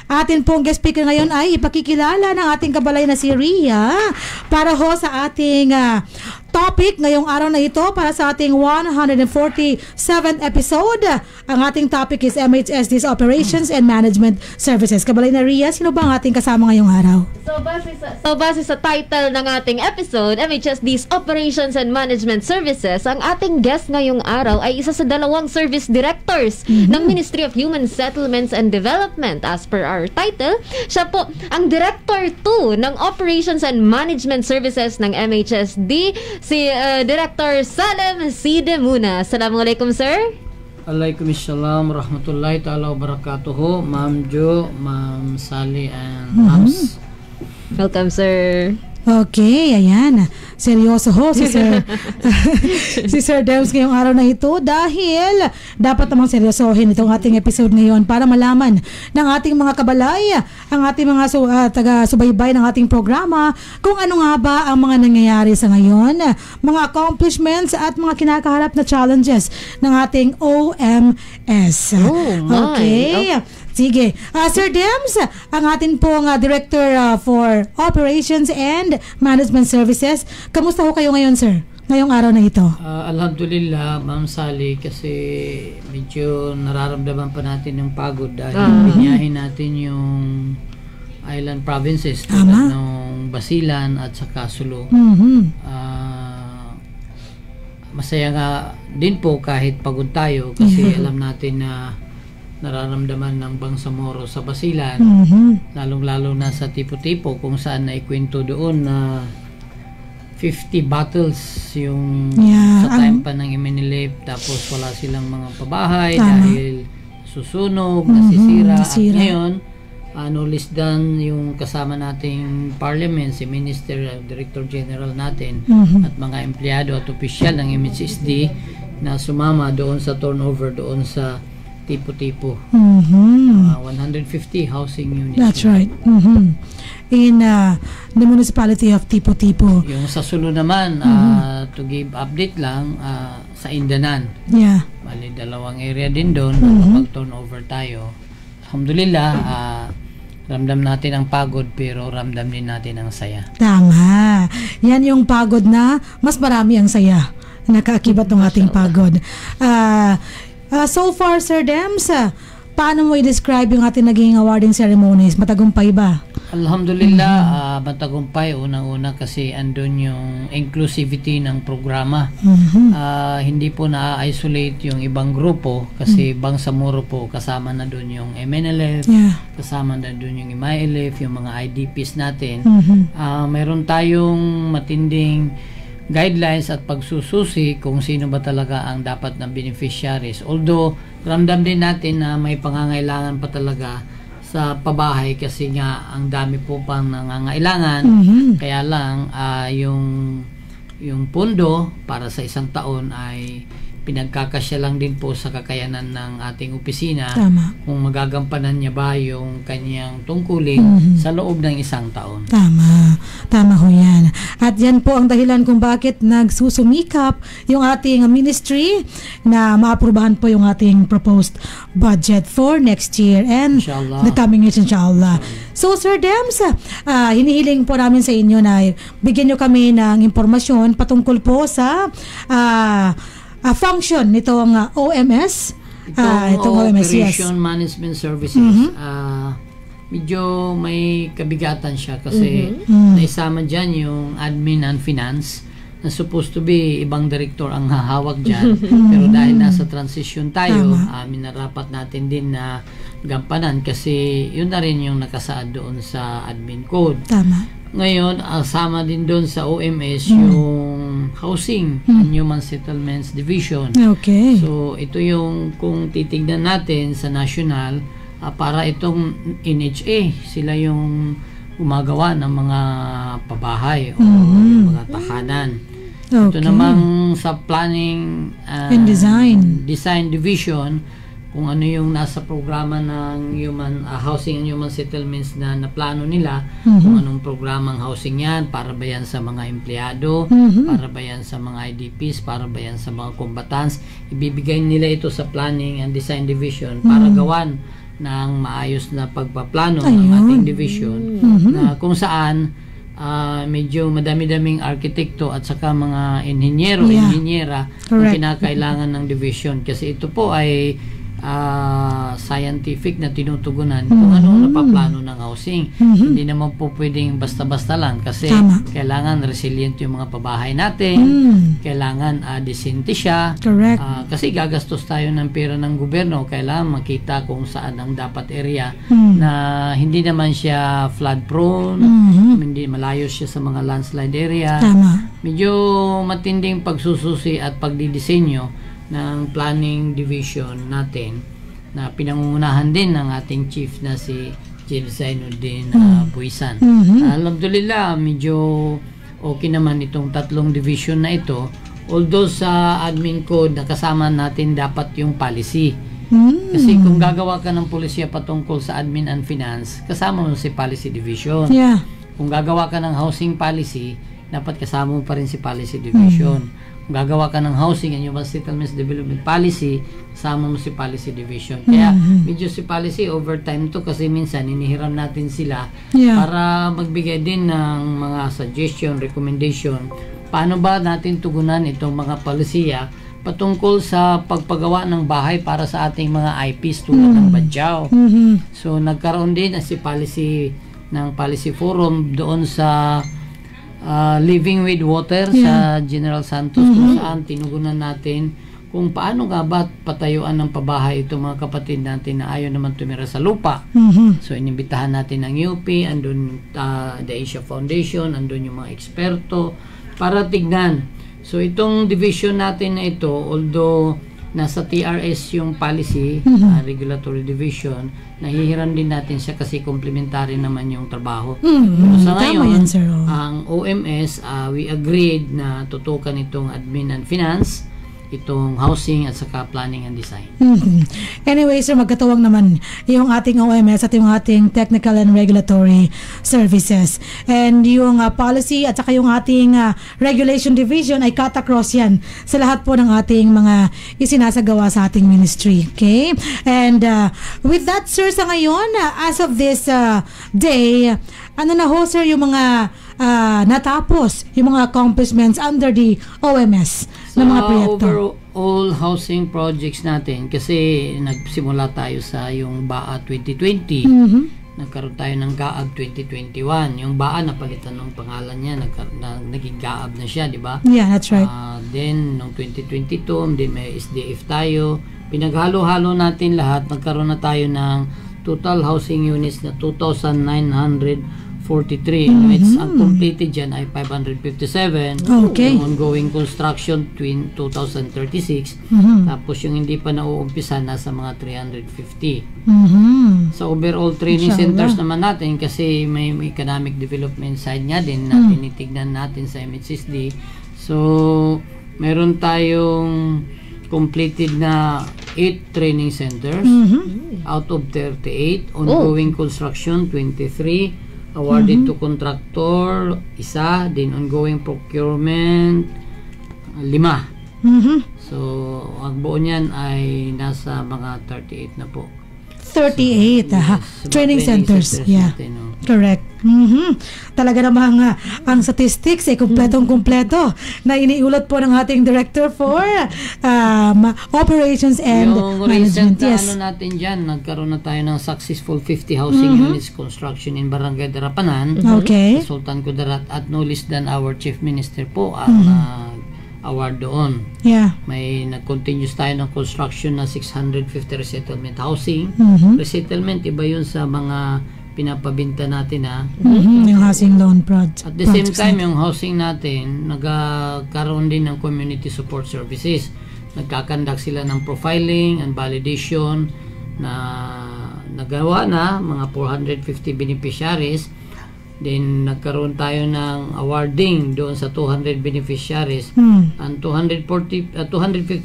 atin pong guest speaker ngayon ay ipakikilala ng ating kabalay na si Ria para ho sa ating topic ngayong araw na ito para sa ating 147th episode. Ang ating topic is MHSD's Operations and Management Services. Kabalay na Ria, sino ba ang ating kasama ngayong araw? So base sa title ng ating episode, MHSD's Operations and Management Services, ang ating guest ngayong araw ay isa sa 2 service directors ng Ministry of Human Settlements and Development. As per our title, siya po ang Director 2 ng Operations and Management Services ng MHSD, si Director Salem Sidemuna. Assalamualaikum, sir. Waalaikumsalam warahmatullahi ta'ala wabarakatuh. Ma'am Jo, Ma'am Sally, and Mams. Welcome, sir. Okay, ayan. Seryoso ho si Sir si Sir Dems ngayong araw na ito dahil dapat namang seryosohin itong ating episode ngayon para malaman ng ating mga kabalay, ang ating mga taga-subaybay ng ating programa kung ano nga ba ang mga nangyayari sa ngayon, mga accomplishments at mga kinakaharap na challenges ng ating OMS. Okay. Sige. Sir Dems, ang atin pong Director for Operations and Management Services. Kamusta ho kayo ngayon, sir? ngayong araw na ito? Alhamdulillah, Ma'am Sally, kasi medyo nararamdaman pa natin ng pagod dahil biniyahin natin yung island provinces tulad ng Basilan at saka Sulu. Masaya nga din po kahit pagod tayo kasi alam natin na nararamdaman ng Bangsamoro sa Basilan, lalong-lalo na sa Tipo-Tipo kung saan naikwento doon na 50 battles yung sa time pa ng Iminilip, tapos wala silang mga pabahay dahil susunog, nasisira. At ngayon, no less than yung kasama nating parliament, si Minister, Director General natin, at mga empleyado at opisyal ng MHSD na sumama doon sa turnover doon sa Tipo-Tipo. 150 housing units. That's right. In the municipality of Tipo-Tipo. Yung sa Sulu naman, to give update lang, sa Indanan. Bali, 2 area din doon, pag-turnover tayo. Alhamdulillah, ramdam natin ang pagod pero ramdam din natin ang saya. Tama. Yan yung pagod na mas marami ang saya. Nakaakibat ng ating pagod. So far, Sir Dems, paano mo i-describe yung ating naging awarding ceremonies? Matagumpay ba? Alhamdulillah, matagumpay. Unang-una kasi andun yung inclusivity ng programa. Hindi po na-isolate yung ibang grupo kasi Bangsamoro po kasama na dun yung MNLF, kasama na dun yung MILF, yung mga IDPs natin. Meron tayong matinding guidelines at pagsususi kung sino ba talaga ang dapat na beneficiaries. Although, ramdam din natin na may pangangailangan pa talaga sa pabahay kasi nga ang dami po pang nangangailangan. Kaya lang, yung pondo para sa isang taon ay pinagkakasya lang din po sa kakayanan ng ating opisina. Kung magagampanan niya ba yung kanyang tungkulin sa loob ng isang taon. Tama ho yan. At yan po ang dahilan kung bakit nagsusumikap yung ating ministry na maaprubahan po yung ating proposed budget for next year and the coming years, inshallah. So, Sir Dems, hinihiling po namin sa inyo na bigyan nyo kami ng impormasyon patungkol po sa function nitong OMS. Itong Operation Management Services. Medyo may kabigatan siya kasi naisama dyan yung admin and finance na supposed to be ibang director ang hahawak dyan. Pero dahil nasa transition tayo, minarapat natin din na gampanan kasi yun na rin yung nakasaad doon sa admin code. Ngayon, sama din doon sa OMS yung Housing and Human Settlements Division. So, ito yung kung titignan natin sa national, para itong NHA, sila yung gumagawa ng mga pabahay o mga tahanan. Ito namang sa Planning and Design Division, kung ano yung nasa programa ng Housing and Human Settlements na naplano nila, kung anong programang housing yan, para ba yan sa mga empleyado, para ba yan sa mga IDPs, para ba yan sa mga combatants, ibibigay nila ito sa Planning and Design Division para gawan ng maayos na pagpaplano ng ating division, na kung saan medyo madami-daming arkitekto at saka mga inhinyera ang kinakailangan ng division kasi ito po ay scientific na tinutugunan kung ano napaplano ng housing. Hindi naman po pwedeng basta-basta lang kasi kailangan resilient yung mga pabahay natin, kailangan decente siya, kasi gagastos tayo ng pera ng gobyerno, kailangan makita kung saan ang dapat area na hindi naman siya flood prone, hindi malayo siya sa mga landslide area. Medyo matinding pagsususi at pagdidisenyo ng planning division natin na pinangungunahan din ng ating chief na si James Zainuddin Buisan. Alhamdulillah, medyo okay naman itong 3 division na ito, although sa admin code nakasama natin dapat yung policy. Kasi kung gagawa ka ng polisiya patungkol sa admin and finance, kasama mo si policy division. Kung gagawa ka ng housing policy, dapat kasama mo pa rin si policy division. Kung gagawa ka ng Housing and Human Settlements Development Policy, kasama mo si Policy Division. Kaya medyo si Policy overtime to kasi minsan inihiram natin sila para magbigay din ng mga suggestion, recommendation paano ba natin tugunan itong mga palisiya patungkol sa pagpagawa ng bahay para sa ating mga IPs tulad ng Badjao. So nagkaroon din si policy ng policy forum doon sa Living with Water sa General Santos, kung saan tinugunan natin kung paano nga ba patayuan ng pabahay itong mga kapatid natin na ayaw naman tumira sa lupa. So inimbitahan natin ng UP, andun the Asia Foundation, andun yung mga eksperto para tignan. So itong division natin na ito, although nasa TRS yung policy, regulatory division, nahihiram din natin siya kasi complementary naman yung trabaho. Pero sa ngayon, ang OMS, we agreed na tutukan itong admin and finance, itong housing at saka planning and design. Anyway, sir, magkatuwang naman yung ating OMS at yung ating technical and regulatory services. And yung policy at saka yung ating regulation division ay cut across yan sa lahat po ng ating mga isinasagawa sa ating ministry. Okay? And with that, sir, sa ngayon, as of this day, ano na ho, sir, yung mga natapos, yung mga accomplishments under the OMS na mga proyekto? Overall housing projects natin, kasi nagsimula tayo sa yung BAA 2020, nagkaroon tayo ng GAAB 2021. Yung BAA napalitan ng pangalan niya, naging GAAB na siya, di ba? Yeah, that's right. Then, noong 2022, then may SDF tayo. Pinaghalo-halo natin lahat, nagkaroon na tayo ng total housing units na 2,943. Which ang completed dyan ay 557. Okay. Yung ongoing construction 2,036. Tapos yung hindi pa nauumpisa nasa mga 350. Sa overall training centers naman natin, kasi may economic development side nga din na tinitignan natin sa MHSD. So meron tayong completed na 8 training centers out of 38. Ongoing construction 23. Awarded to contractor, 1, then ongoing procurement, 5. So, ang buo niyan ay nasa mga 38 na po. 38 training centers. Yeah. Natin, no? Correct. Talaga namang ang statistics ay kumpletong-kumpleto na iniulat po ng ating director for operations and yung management. Yes. Ano natin dyan, nagkaroon na tayo ng successful 50 housing units construction in Barangay Darapanan. Okay. Sultan Kudarat at no less than our Chief Minister po ang award doon. Yeah. May nag-continuous tayo ng construction na 650 resettlement housing. Resettlement, iba yun sa mga pinapabinta natin yung housing loan project. At the same time, yung housing natin, nagkaroon din ng community support services. Nagkakandak sila ng profiling and validation na nagawa na mga 450 beneficiaries. Then nagkaroon tayo ng awarding doon sa 200 beneficiaries. And 250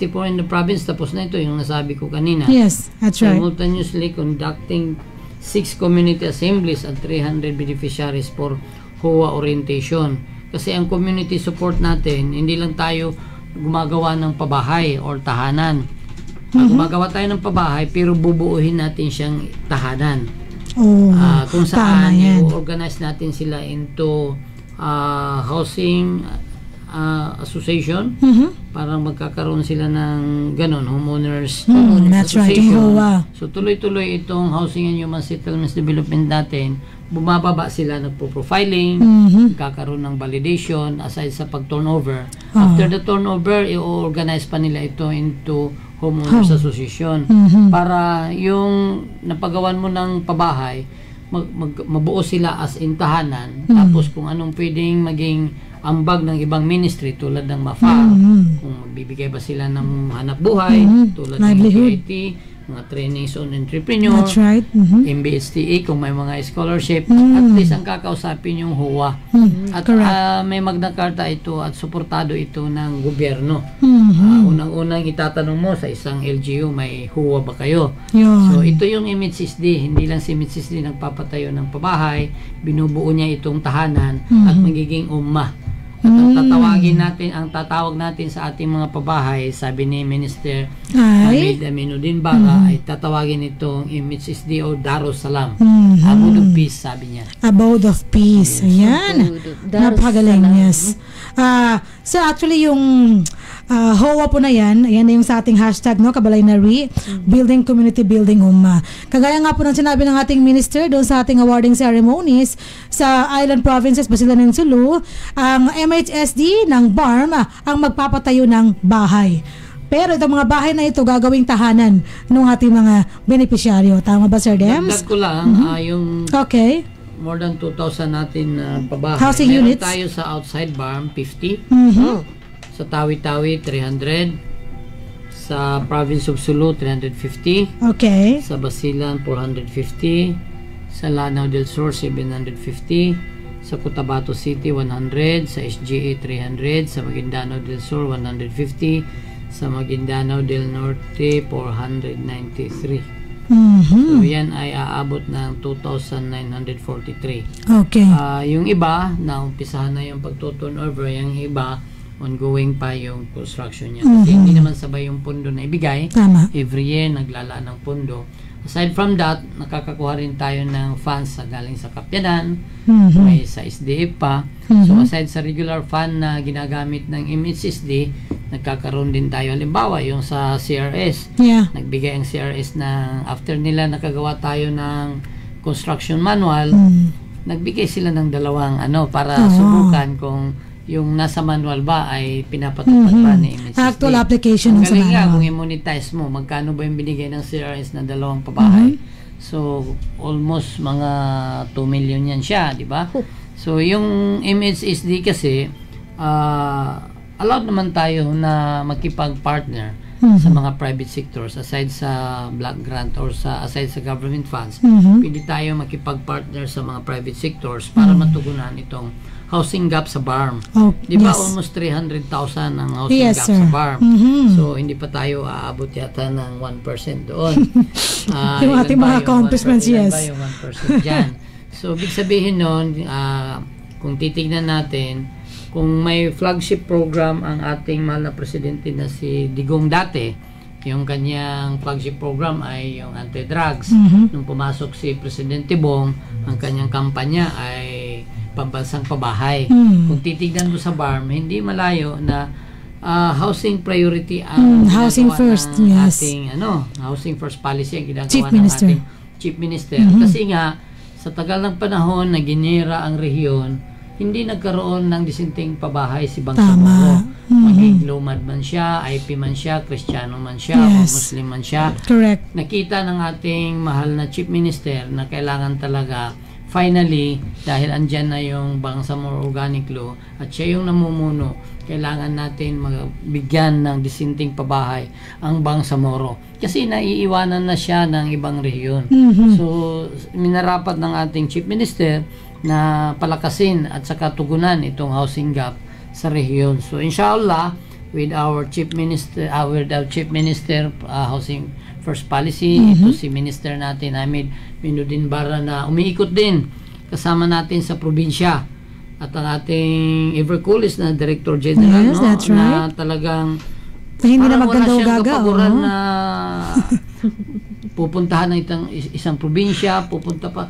po in the province. Tapos na ito yung nasabi ko kanina. Yes, that's right. Simultaneously conducting 6 community assemblies at 300 beneficiaries for HOA orientation. Kasi ang community support natin, hindi lang tayo gumagawa ng pabahay or tahanan. Gumagawa tayo ng pabahay pero bubuuhin natin siyang tahanan. Kung saan i-organize natin sila into housing association, parang magkakaroon sila ng ganon, homeowners association. So tuloy-tuloy itong housing and human settlements development natin, bumababa sila, nagpo-profiling, magkakaroon ng validation aside sa pag-turnover. After the turnover, i-organize pa nila ito into homeowners association para yung napagawan mo ng pabahay, mabuo sila as in tahanan. Tapos kung anong pwedeng maging ambag ng ibang ministry tulad ng MAFA, kung magbibigay ba sila ng hanap buhay tulad ng KIT, mga trainings on entrepreneur, that's right. MBSTA kung may mga scholarship, at least ang kakausapin yung HOA. At may Magna Carta ito at suportado ito ng gobyerno. Unang-unang itatanong mo sa isang LGU, may HOA ba kayo? So ito yung MHSD, hindi lang si MHSD nagpapatayo ng pabahay, binubuo niya itong tahanan at magiging ummah At ang tatawag natin sa ating mga pabahay, sabi ni Minister Hamid Aminuddin Bara, ay tatawagin itong MHSD o Darussalam. Abode of Peace, sabi niya. Abode of Peace. Ayan. Napakagaling, yes. So actually yung HOA po na yan, ayan na yung sa ating hashtag, no, Kabalay-Nari, Building Community Building Umma. Kagaya nga po ng sinabi ng ating minister doon sa ating awarding ceremonies sa Island Provinces, Basilan and Sulu, ang MHSD ng BARM ang magpapatayo ng bahay. Pero itong mga bahay na ito gagawing tahanan ng ating mga benepisyaryo. Tama ba, Sir Dems? Dagdag ko lang, yung more than 2,000 natin pabahay. Housing Meron units? tayo sa outside BARM, 50. Sa Tawi-Tawi, 300. Sa Province of Sulu, 350. Okay. Sa Basilan, 450. Sa Lanao del Sur, 750. Sa Cotabato City, 100. Sa SGA, 300. Sa Maguindanao del Sur, 150. Sa Maguindanao del Norte, 493. So yan ay aabot ng 2,943. Okay. Yung iba, naumpisahan na yung pagto-turnover. Yung iba, ongoing pa yung construction niya. Kasi hindi naman sabay yung pondo na ibigay. Tama. Every year, naglalaan ng pondo. Aside from that, nakakakuha rin tayo ng funds galing sa Kapyanan, may sa SDF pa. So aside sa regular fund na ginagamit ng MHSD, nagkakaroon din tayo. Halimbawa, yung sa CRS. Nagbigay ang CRS na after nila nakagawa tayo ng construction manual, nagbigay sila ng dalawang para subukan kung yung nasa manual ba ay pinapatupad ba ni MHSD. Actual application ng sa manual. Kung i-monetize mo, magkano ba yung binigay ng CRS na dalawang pabahay? So, almost mga 2 million yan siya, di ba? So, yung MHSD kasi, allowed naman tayo na makipag-partner sa mga private sectors aside sa block grant or aside sa government funds. Pwede tayo makipag-partner sa mga private sectors para matugunan itong housing gap sa BARM. Di ba almost 300,000 ang housing gap sa BARM. So, hindi pa tayo aabot yata ng 1% doon. Yung ating mga accomplishments, yes. Ilan ba yung 1% dyan? So, big sabihin nun, kung titignan natin, kung may flagship program ang ating mahal na presidente na si Digong dati, yung kanyang flagship program ay yung anti-drugs. Nung pumasok si Presidente Bong, ang kanyang kampanya ay pambansang pabahay. Kung titignan mo sa BARM, hindi malayo na housing priority ang housing first, ating housing first policy ang ginagawa ng ating Chief Minister. Kasi nga, sa tagal ng panahon na ginira ang rehiyon, hindi nagkaroon ng disenteng pabahay si Bangsamoro. Maging lumad man siya, IP man siya, Kristiyano man siya, o Muslim man siya. Correct. Nakita ng ating mahal na Chief Minister na kailangan talaga finally, dahil andyan na yung Bangsamoro Organic Law at siya yung namumuno, kailangan natin magbigyan ng disenteng pabahay ang Bangsamoro. Kasi naiiwanan na siya ng ibang rehiyon. So, minarapat ng ating Chief Minister na palakasin at saka tugunan itong housing gap sa rehiyon. So, inshallah, with our Chief Minister, Housing First Policy, ito si Minister natin, Hamid Aminuddin Bara, na umiikot din kasama natin sa probinsya. At ang ating Evercool's na Director General, na talagang hindi na maganda o gaga, na pupuntahan ng isang probinsya, pupunta pa.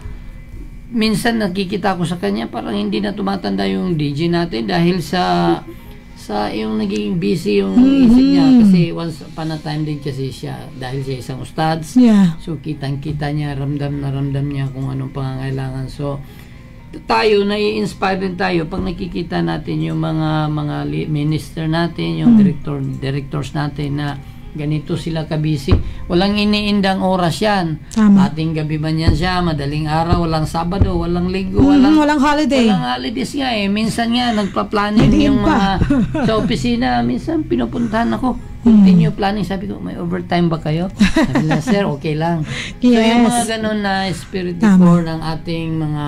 Minsan nakikita ko sa kanya, parang hindi na tumatanda yung DJ natin dahil sa yung naging busy yung isip niya, kasi once upon a time din kasi siya, dahil siya isang ustads, so kitang-kita niya, ramdam niya kung anong pangangailangan. So tayo, nai-inspire din tayo pag nakikita natin yung mga minister natin, yung directors natin na ganito sila kabisi. Walang iniindang oras yan. Ating gabi man yan siya, madaling araw, walang Sabado, walang Linggo, walang holiday. Walang holidays nga eh. Minsan nga, nagpa-planning yung mga sa opisina. Minsan, pinupuntahan ako. Continue planning. Sabi ko, may overtime ba kayo? Sabi na, sir, okay lang. So, yung mga ganun na spirit before ng ating mga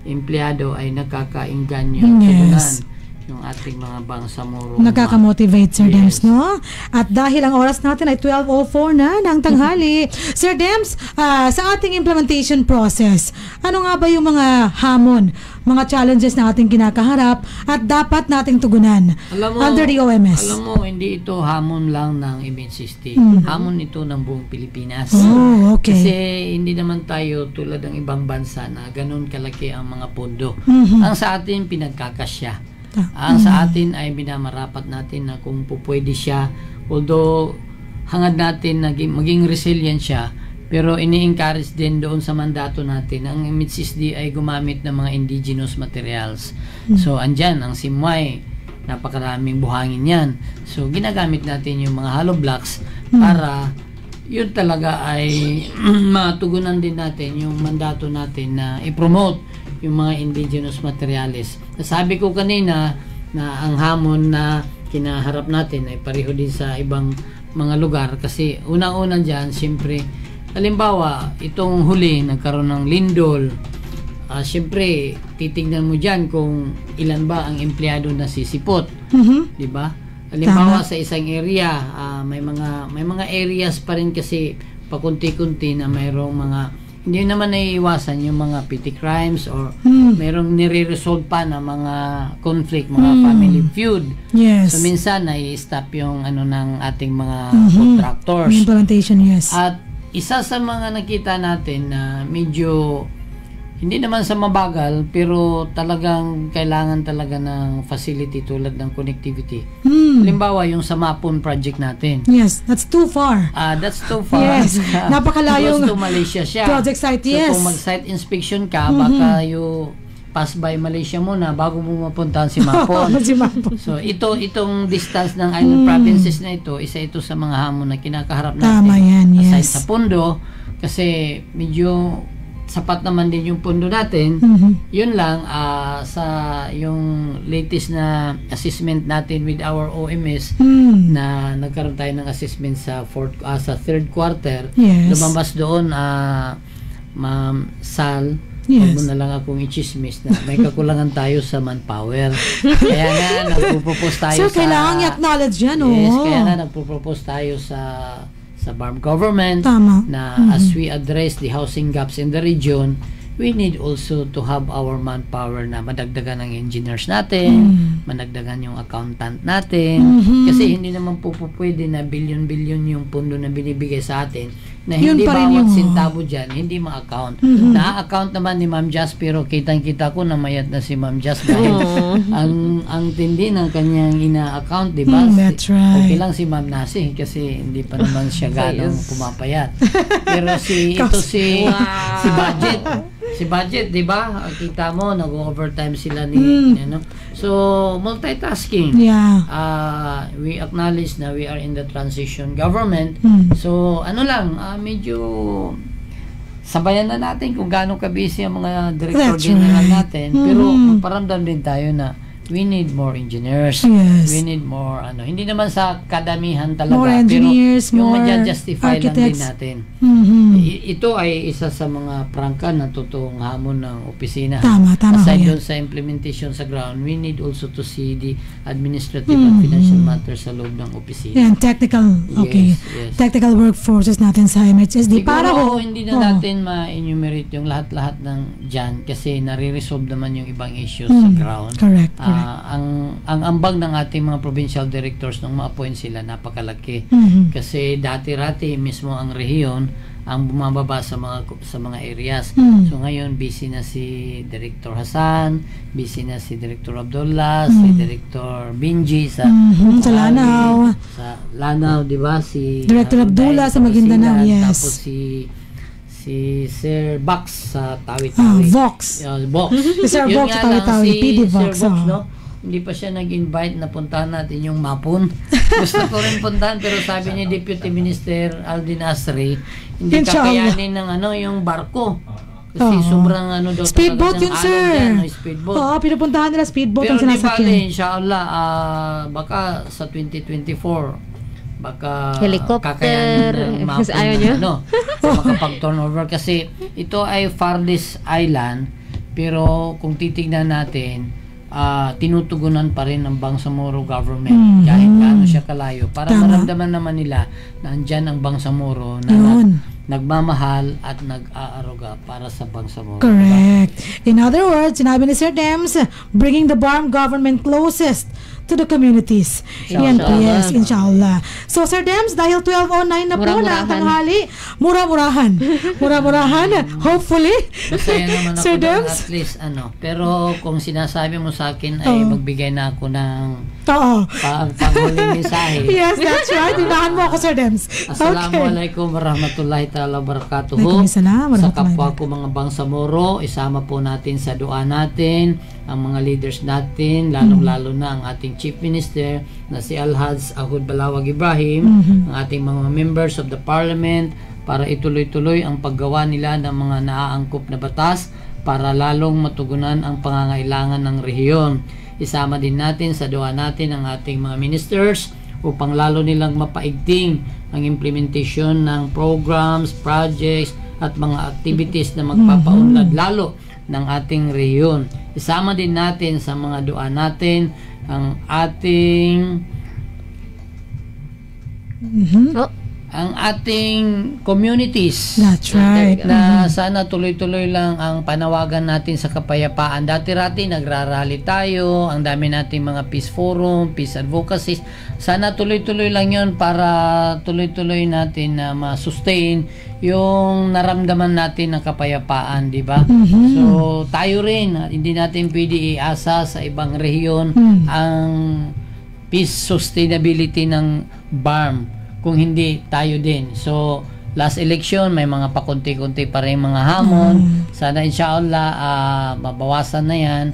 empleyado ay nakakainggan yung tugunan yung ating mga bangsamoro. Nakaka-motivate, Sir Yes. Dems, no? At dahil ang oras natin ay 12:04 na ng tanghali. Sir Dems, sa ating implementation process, ano nga ba yung mga hamon, mga challenges na ating kinakaharap at dapat nating tugunan under the OMS? Alam mo, hindi ito hamon lang ng MHST. Hamon ito ng buong Pilipinas. Oh, okay. Kasi hindi naman tayo tulad ng ibang bansa na ganun kalaki ang mga pondo. Ang sa atin, pinagkakasya. Ang sa atin ay minamarapat natin na kung pupwede siya, although hangad natin maging resilient siya, pero ini-encourage din doon sa mandato natin ang MHSD ay gumamit ng mga indigenous materials. So andyan ang simway, napakaraming buhangin yan. So ginagamit natin yung mga hollow blocks para yun talaga ay matugunan din natin yung mandato natin na i-promote yung mga indigenous materials. Sabi ko kanina na ang hamon na kinaharap natin ay pareho din sa ibang mga lugar kasi una-una dyan, siyempre, halimbawa, itong huli, nagkaroon ng lindol, siyempre, titignan mo dyan kung ilan ba ang empleyado na sisipot. Diba? Halimbawa, sa isang area, may mga areas pa rin kasi pakunti-kunti na mayroong mga hindi naman naiiwasan yung mga petty crimes or mayroong nire-resolve pa na mga conflict, mga family feud. Yes. So minsan nai-stop yung ng ating mga contractors. Implementation, yes. At isa sa mga nakita natin na medyo hindi naman sa mabagal pero talagang kailangan talaga ng facility tulad ng connectivity. Halimbawa yung sa Mapon project natin. Yes, that's too far. That's too far. Yes, napakalayong close to Malaysia siya. Project site, so, yes. kung mag-site inspection ka, baka you pass by Malaysia muna bago mo mapuntahan si Mapon. Si Mapon. So itong distance ng island provinces na ito, isa ito sa mga hamon na kinakaharap natin. Tama yan, yes. Aside sa pondo, kasi medyo sapat naman din yung pondo natin. Yun lang, sa yung latest na assessment natin with our OMS na nagkaroon tayo ng assessment sa third quarter. Yes. Lumabas doon, Ma'am Sal, yes. Huwag mo na lang akong i-chismis na may kakulangan tayo sa manpower. Kaya nga, nagpo-propose tayo Sir, kailangan i-acknowledge yan, Yes, kaya nga, nagpo-propose tayo sa BARM government. Tama. Na as we address the housing gaps in the region, we need also to have our manpower na madagdagan ng engineers natin, madagdagan yung accountant natin, kasi hindi naman po pwede na bilyon-bilyon yung pundo na binibigay sa atin na hindi bawat sintabo dyan, hindi ma-account. Na-account naman ni Ma'am Jazz, pero kitang-kita ko na mayat na si Ma'am Jazz dahil ang tindi ng kanyang ina-account, di ba? That's right. Okay lang si Ma'am Nasi kasi hindi pa naman siya ganong pumapayat. Pero si Budget. Si Budget, di ba? Kita mo, nag-overtime sila ni So, multitasking. Yeah. We acknowledge na we are in the transition government. So, medyo sabayan na natin kung gaano ka-busy ang mga director general natin. Pero, paramdam din tayo na we need more engineers. Yes. We need more, hindi naman sa kadamihan talaga. More engineers, pero yung more ma-justify lang din architects. natin. Ito ay isa sa mga prangka na totoong hamon ng opisina. Tama Aside yan. doon sa implementation sa ground, we need also to see the administrative and financial matters sa loob ng opisina. Yan, technical, okay. Yes. Technical workforces natin sa MHSD. Siguro, hindi na natin ma-enumerate yung lahat-lahat ng dyan kasi nare-resolve naman yung ibang issues sa ground. Correct. Ang ambag ng ating mga provincial directors nung ma-appoint sila napakalaki. Kasi dati-rati mismo ang rehiyon ang bumababa sa mga areas. So ngayon busy na si Director Hassan, busy na si Director Abdullah, si Director Binji sa Lanao. Sa Lanao, di ba? Si Director Abdullah sa Maguindanao, yes. Tapos si Sir Box sa Tawi-Tawi. Vox. Box. Si Sir Vox sa Tawi-Tawi, PD Vox. Sir Box, no? Hindi pa siya nag-invite na puntahan natin yung Mapon. Gusto ko rin puntahan pero sabi ni Deputy Minister Aldin Asri, hindi kakayanin ng yung barko. Kasi sobrang daw speedboat yun, sir. Speedboat. Oo, pinupuntahan nila speedboat pero ang sinasakyan. Pero di bali, inshallah, baka sa 2024, baka helicopter kakayanin ng Mapon ayaw nyo? makapag-turnover kasi ito ay farthest island pero kung titignan natin tinutugunan pa rin ng Bangsamoro government kahit gaano siya kalayo para maramdaman naman nila na andyan ang Bangsamoro na nagmamahal at nag-aaruga para sa Bangsamoro. Correct. In other words, sinabi ni Sir Dems, bringing the BARM government closest to the communities. Yan po, yes, inshallah. So, Sir Dems, dahil 12:09 na po na tanghali, mura-murahan. Hopefully. Masaya naman ako Sir doon, Dems? at least, pero kung sinasabi mo sa akin ay magbigay na ako ng panghuling mensahe. Yes, that's right. Unahan mo ako, Sir Dems. Assalamualaikum warahmatullahi ta'ala wabarakatuh. Waalaikumsalam Sa kapwa ko mga Bangsamoro, isama po natin sa dua natin ang mga leaders natin, lalong-lalo na ang ating Chief Minister na si Alhaj Ahud Balawag Ibrahim, ang ating mga members of the Parliament para ituloy-tuloy ang paggawa nila ng mga naaangkop na batas para lalong matugunan ang pangangailangan ng rehiyon. Isama din natin sa dua natin ang ating mga ministers upang lalo nilang mapaigting ang implementation ng programs, projects at mga activities na magpapaunlad lalo ng ating rehiyon. Isama din natin sa mga dua natin ang ating ang ating communities. That's right. Na sana tuloy-tuloy lang ang panawagan natin sa kapayapaan. Dati-rati nagrarally tayo, ang dami nating mga peace forum, peace advocacies. Sana tuloy-tuloy lang yon para tuloy-tuloy natin na ma-sustain yung naramdaman natin ng kapayapaan, di ba? So, tayo rin, hindi natin pwede iasa sa ibang rehiyon ang peace sustainability ng BARM kung hindi tayo din. So, last election, may mga pakunti-kunti pa rin mga hamon. Sana inshallah, mabawasan na yan.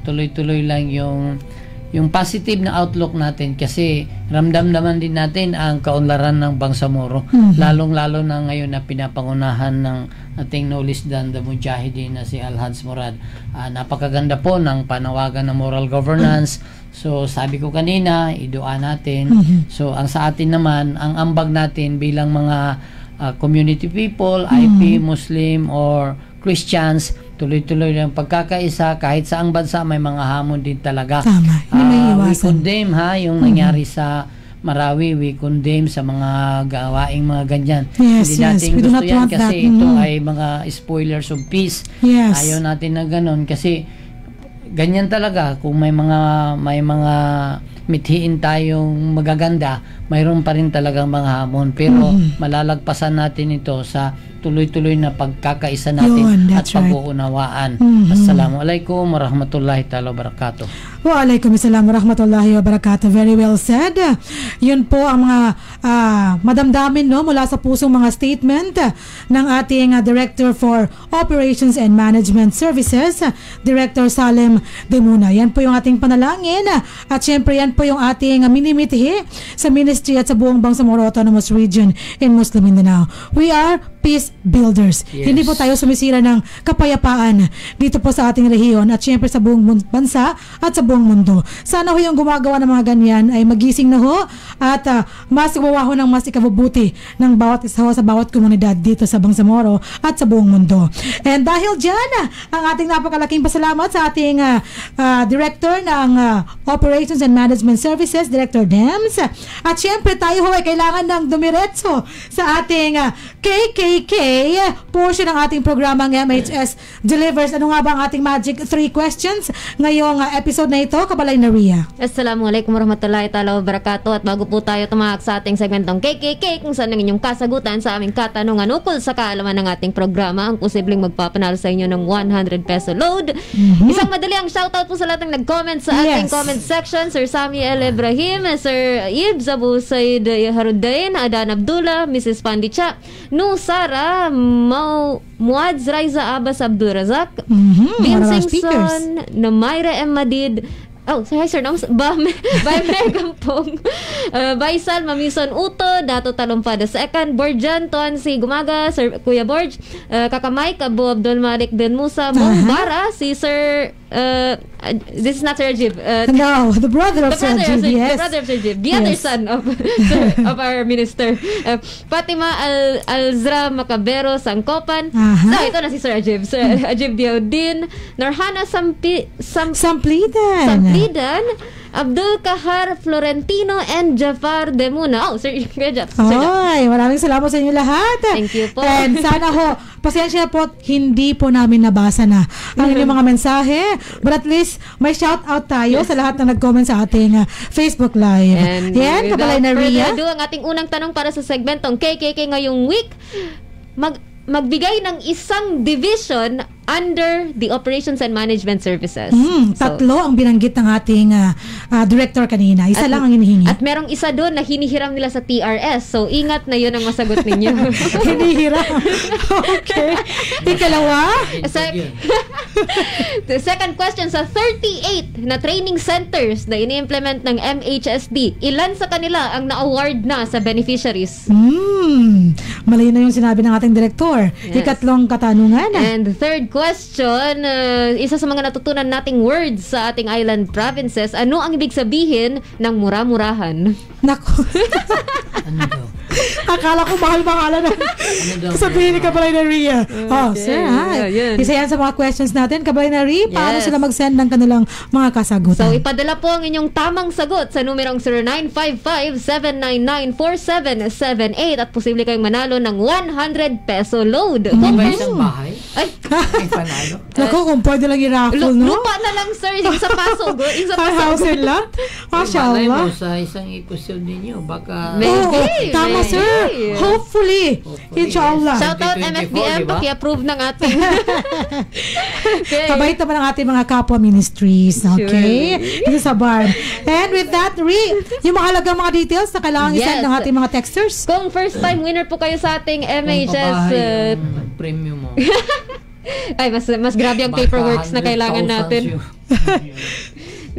Tuloy-tuloy lang yung positive na outlook natin kasi ramdam naman din natin ang kaunlaran ng Bangsamoro. Lalong-lalo na ngayon na pinapangunahan ng ating no less than the Mujahideen na si Alhaj Murad. Napakaganda po ng panawagan ng moral governance. So, sabi ko kanina, idua natin. So, ang sa atin naman, ang ambag natin bilang mga community people, IP, Muslim, or Christians, tuloy-tuloy lang pagkakaisa. Kahit saang bansa, may mga hamon din talaga. Tama. We condemn yung nangyari sa Marawi. We condemn sa mga gawaing mga ganyan. Yes, hindi natin we do gusto not yan want kasi that. ito ay mga spoilers of peace. Yes. Ayaw natin na ganun kasi ganyan talaga kung may mga mithiin tayong magaganda, mayroon pa rin talagang mga hamon pero malalagpasan natin ito sa tuloy-tuloy na pagkakaisa natin at pag-uunawaan. Assalamualaikum warahmatullahi ta'ala wabarakatuh. Waalaikumsalam warahmatullahi wabarakatuh. Very well said. Yun po ang mga madamdamin mula sa pusong mga statement ng ating Director for Operations and Management Services, Director Salem Demuna. Yan po yung ating panalangin at syempre yan po yung ating minimitihi sa ministry at sa buong Bangsamoro Autonomous Region in Muslim Mindanao. We are peace builders. Yes. Hindi po tayo sumisira ng kapayapaan dito po sa ating rehiyon at syempre sa buong bansa at sa buong mundo. Sana ho yung gumagawa ng mga ganyan ay magising na ho at mas gumawa ho ng mas ikabubuti ng bawat isa ho sa bawat komunidad dito sa Bangsamoro at sa buong mundo. And dahil dyan, ang ating napakalaking pasalamat sa ating Director ng Operations and Management Services, Director Dems. At syempre tayo ho ay kailangan ng dumiretso sa ating KKK portion ng ating programang MHS Delivers. Ano nga ba ang ating magic 3 questions ngayong episode na ito, Kabalay na Ria? Assalamualaikum warahmatullahi ta'ala wabarakatuh. At bago po tayo tumahak sa ating segmentong KKK, kung saan ang inyong kasagutan sa aming katanungan ukol sa kaalaman ng ating programa, ang posibleng magpapanalo sa inyo ng 100 peso load. Isang madali ang shoutout po sa lahat ng nag-comment sa ating comment section. Sir Sami El Ibrahim, Sir Ibs Abu Said Harudain, Adan Abdullah, Mrs. Pandicha, Sara, Muadz Raiza Abbas Abdurazak, Vincingson, Namayra M. Madid, hi sir, by Megampong, by Salma Mison Uto, Dato Talumpada II, Borjan Tuansi Gumaga, Sir Kuya Borj, Kakamay, Abu Abdul Malik Ben Musa, Mongbara, si Sir this is not Sir Ajib. No, the brother of Sir Ajib, yes. The brother of Sir Ajib. The other son of of our minister. Fatima Alzra Macabero Sangkopan. So, ito na si Sir Ajib. Sir Ajib Diaudin. Norhana Samplidan. Abdul Kahar Florentino and Jafar Demuna. Sir Jeff. Ay, maraming salamat sa inyo lahat. Thank you po. And sana pasensya po, hindi po namin nabasa na ang inyong mga mensahe. But at least, may shout out tayo sa lahat na nag-comment sa ating Facebook Live. And yan, Kabalay na Ria. Ang ating unang tanong para sa segmentong KKK ngayong week, magbigay ng isang division under the Operations and Management Services. Tatlo ang binanggit ng ating director kanina. Isa lang ang hinihingi. At merong isa doon na hinihiram nila sa TRS. So, ingat na yun ang masagot ninyo. Hinihiram. Okay. Ikalawa? The second question, sa 38 na training centers na ini-implement ng MHSD, ilan sa kanila ang na-award na sa beneficiaries? Mali na yung sinabi ng ating director. Yes. Ikatlong katanungan. And the third question, isa sa mga natutunan nating words sa ating island provinces, ano ang ibig sabihin ng mura-murahan? Nako. Ano daw? Akala ko mahal-mahalan na sabihin ni Kabalay na Ria. Sir, isa yan sa mga questions natin. Kabalay na Ria, paano sila mag-send ng kanilang mga kasagutan? So, ipadala po ang inyong tamang sagot sa numerong 0955-799-4778 at posible kayong manalo ng 100 peso load. Kung ba isang bahay? Ay! May panalo? Naku, kung pwede lang i-raffle, no? Lupa na lang, sir. Yung sa pasog. House and lot? Malay mo Mashallah. sa isang episode ninyo. Baka... Maybe. Tama, sir. Hopefully. Inshallah. Shout out 2024, MFBM, diba? paki-approve ng ating... Kabait naman ang ating mga kapwa ministries. Okay? Dito sa bar. And with that, yung mahalagang mga details na kailangan isend ng ating mga texters. Kung first time winner po kayo sa ating MHS... Kung premium mo. Ay, mas grabe ang paperworks na kailangan natin.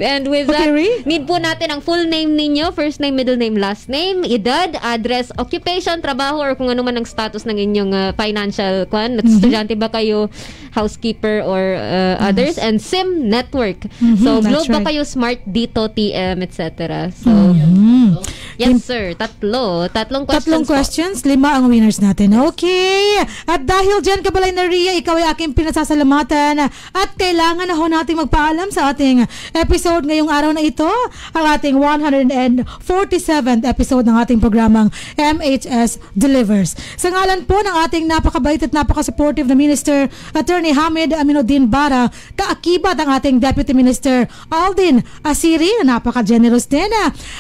And with that, need po natin ang full name ninyo, first name, middle name, last name, edad, address, occupation, trabaho, or kung ano man ang status ng inyong financial estudyante ba kayo, housekeeper, or others, and SIM network. So, Globe ba kayo, Smart, Dito, TM, etc. So, yes sir, tatlong questions. 5 ang winners natin. Okay. At dahil dyan, Kabalay na Ria, ikaw ay aking pinasasalamatan at kailangan na natin magpaalam sa ating episode ngayong araw na ito, ang ating 147th episode ng ating programang MHS Delivers. Sa ngalan po ng ating napakabait at napaka-supportive na Minister, Attorney Hamid Aminuddin Bara, kaakibat ang ating Deputy Minister Aldin Asiri, na napaka-generous din,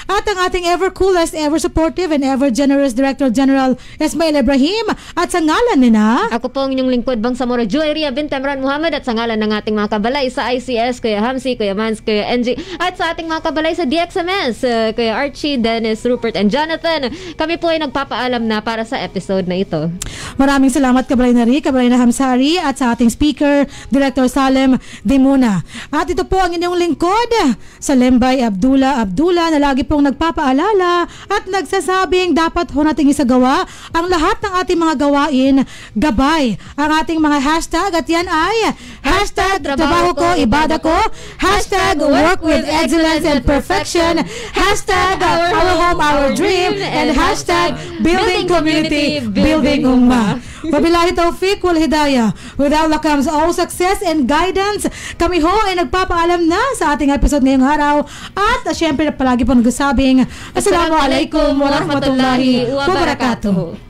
at ang ating ever-coolest, ever-supportive, and ever-generous Director General Ismail Ibrahim, at sa ngalan nina, ako po ang inyong lingkod, Bang Samora Joyeria Bint Emran Muhammad, at sa ngalan ng ating mga kabalay sa ICS, Kuya Hamsi, Kuya Mans, Kuya NG, at sa ating mga kabalay sa DXMS, Kuya Archie, Dennis, Rupert, and Jonathan, kami po ay nagpapaalam na para sa episode na ito. Maraming salamat, Kabalay na Ria, Kabalay na Hamsari, at sa ating speaker, Director Salem Dimuna. At ito po ang inyong lingkod, Salembay Abdullah na lagi pong nagpapaalala at nagsasabing dapat nating isagawa ang lahat ng ating mga gawain gabay ang ating mga hashtag, at yan ay hashtag trabaho ko, ibada ko, hashtag work with excellence and perfection, hashtag our home, our dream, and hashtag building community, building ummah. Wabillahi taufiq wal hidayah. With Allah comes all success and guidance. Kami ho ay nagpapaalam na sa ating episode ngayong araw, at syempre palagi po nagsasabing Assalamualaikum warahmatullahi wabarakatuh.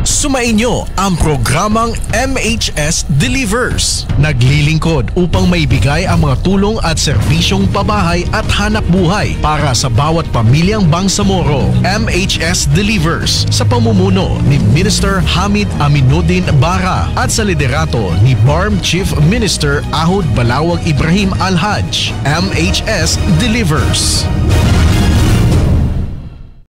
Sumainyo ang programang MHS Delivers. Naglilingkod upang maibigay ang mga tulong at serbisyong pabahay at hanap buhay para sa bawat pamilyang Bangsamoro. MHS Delivers sa pamumuno ni Minister Hamid Aminuddin Bara at sa liderato ni BARM Chief Minister Ahud Balawag Ibrahim Al-Haj. MHS Delivers.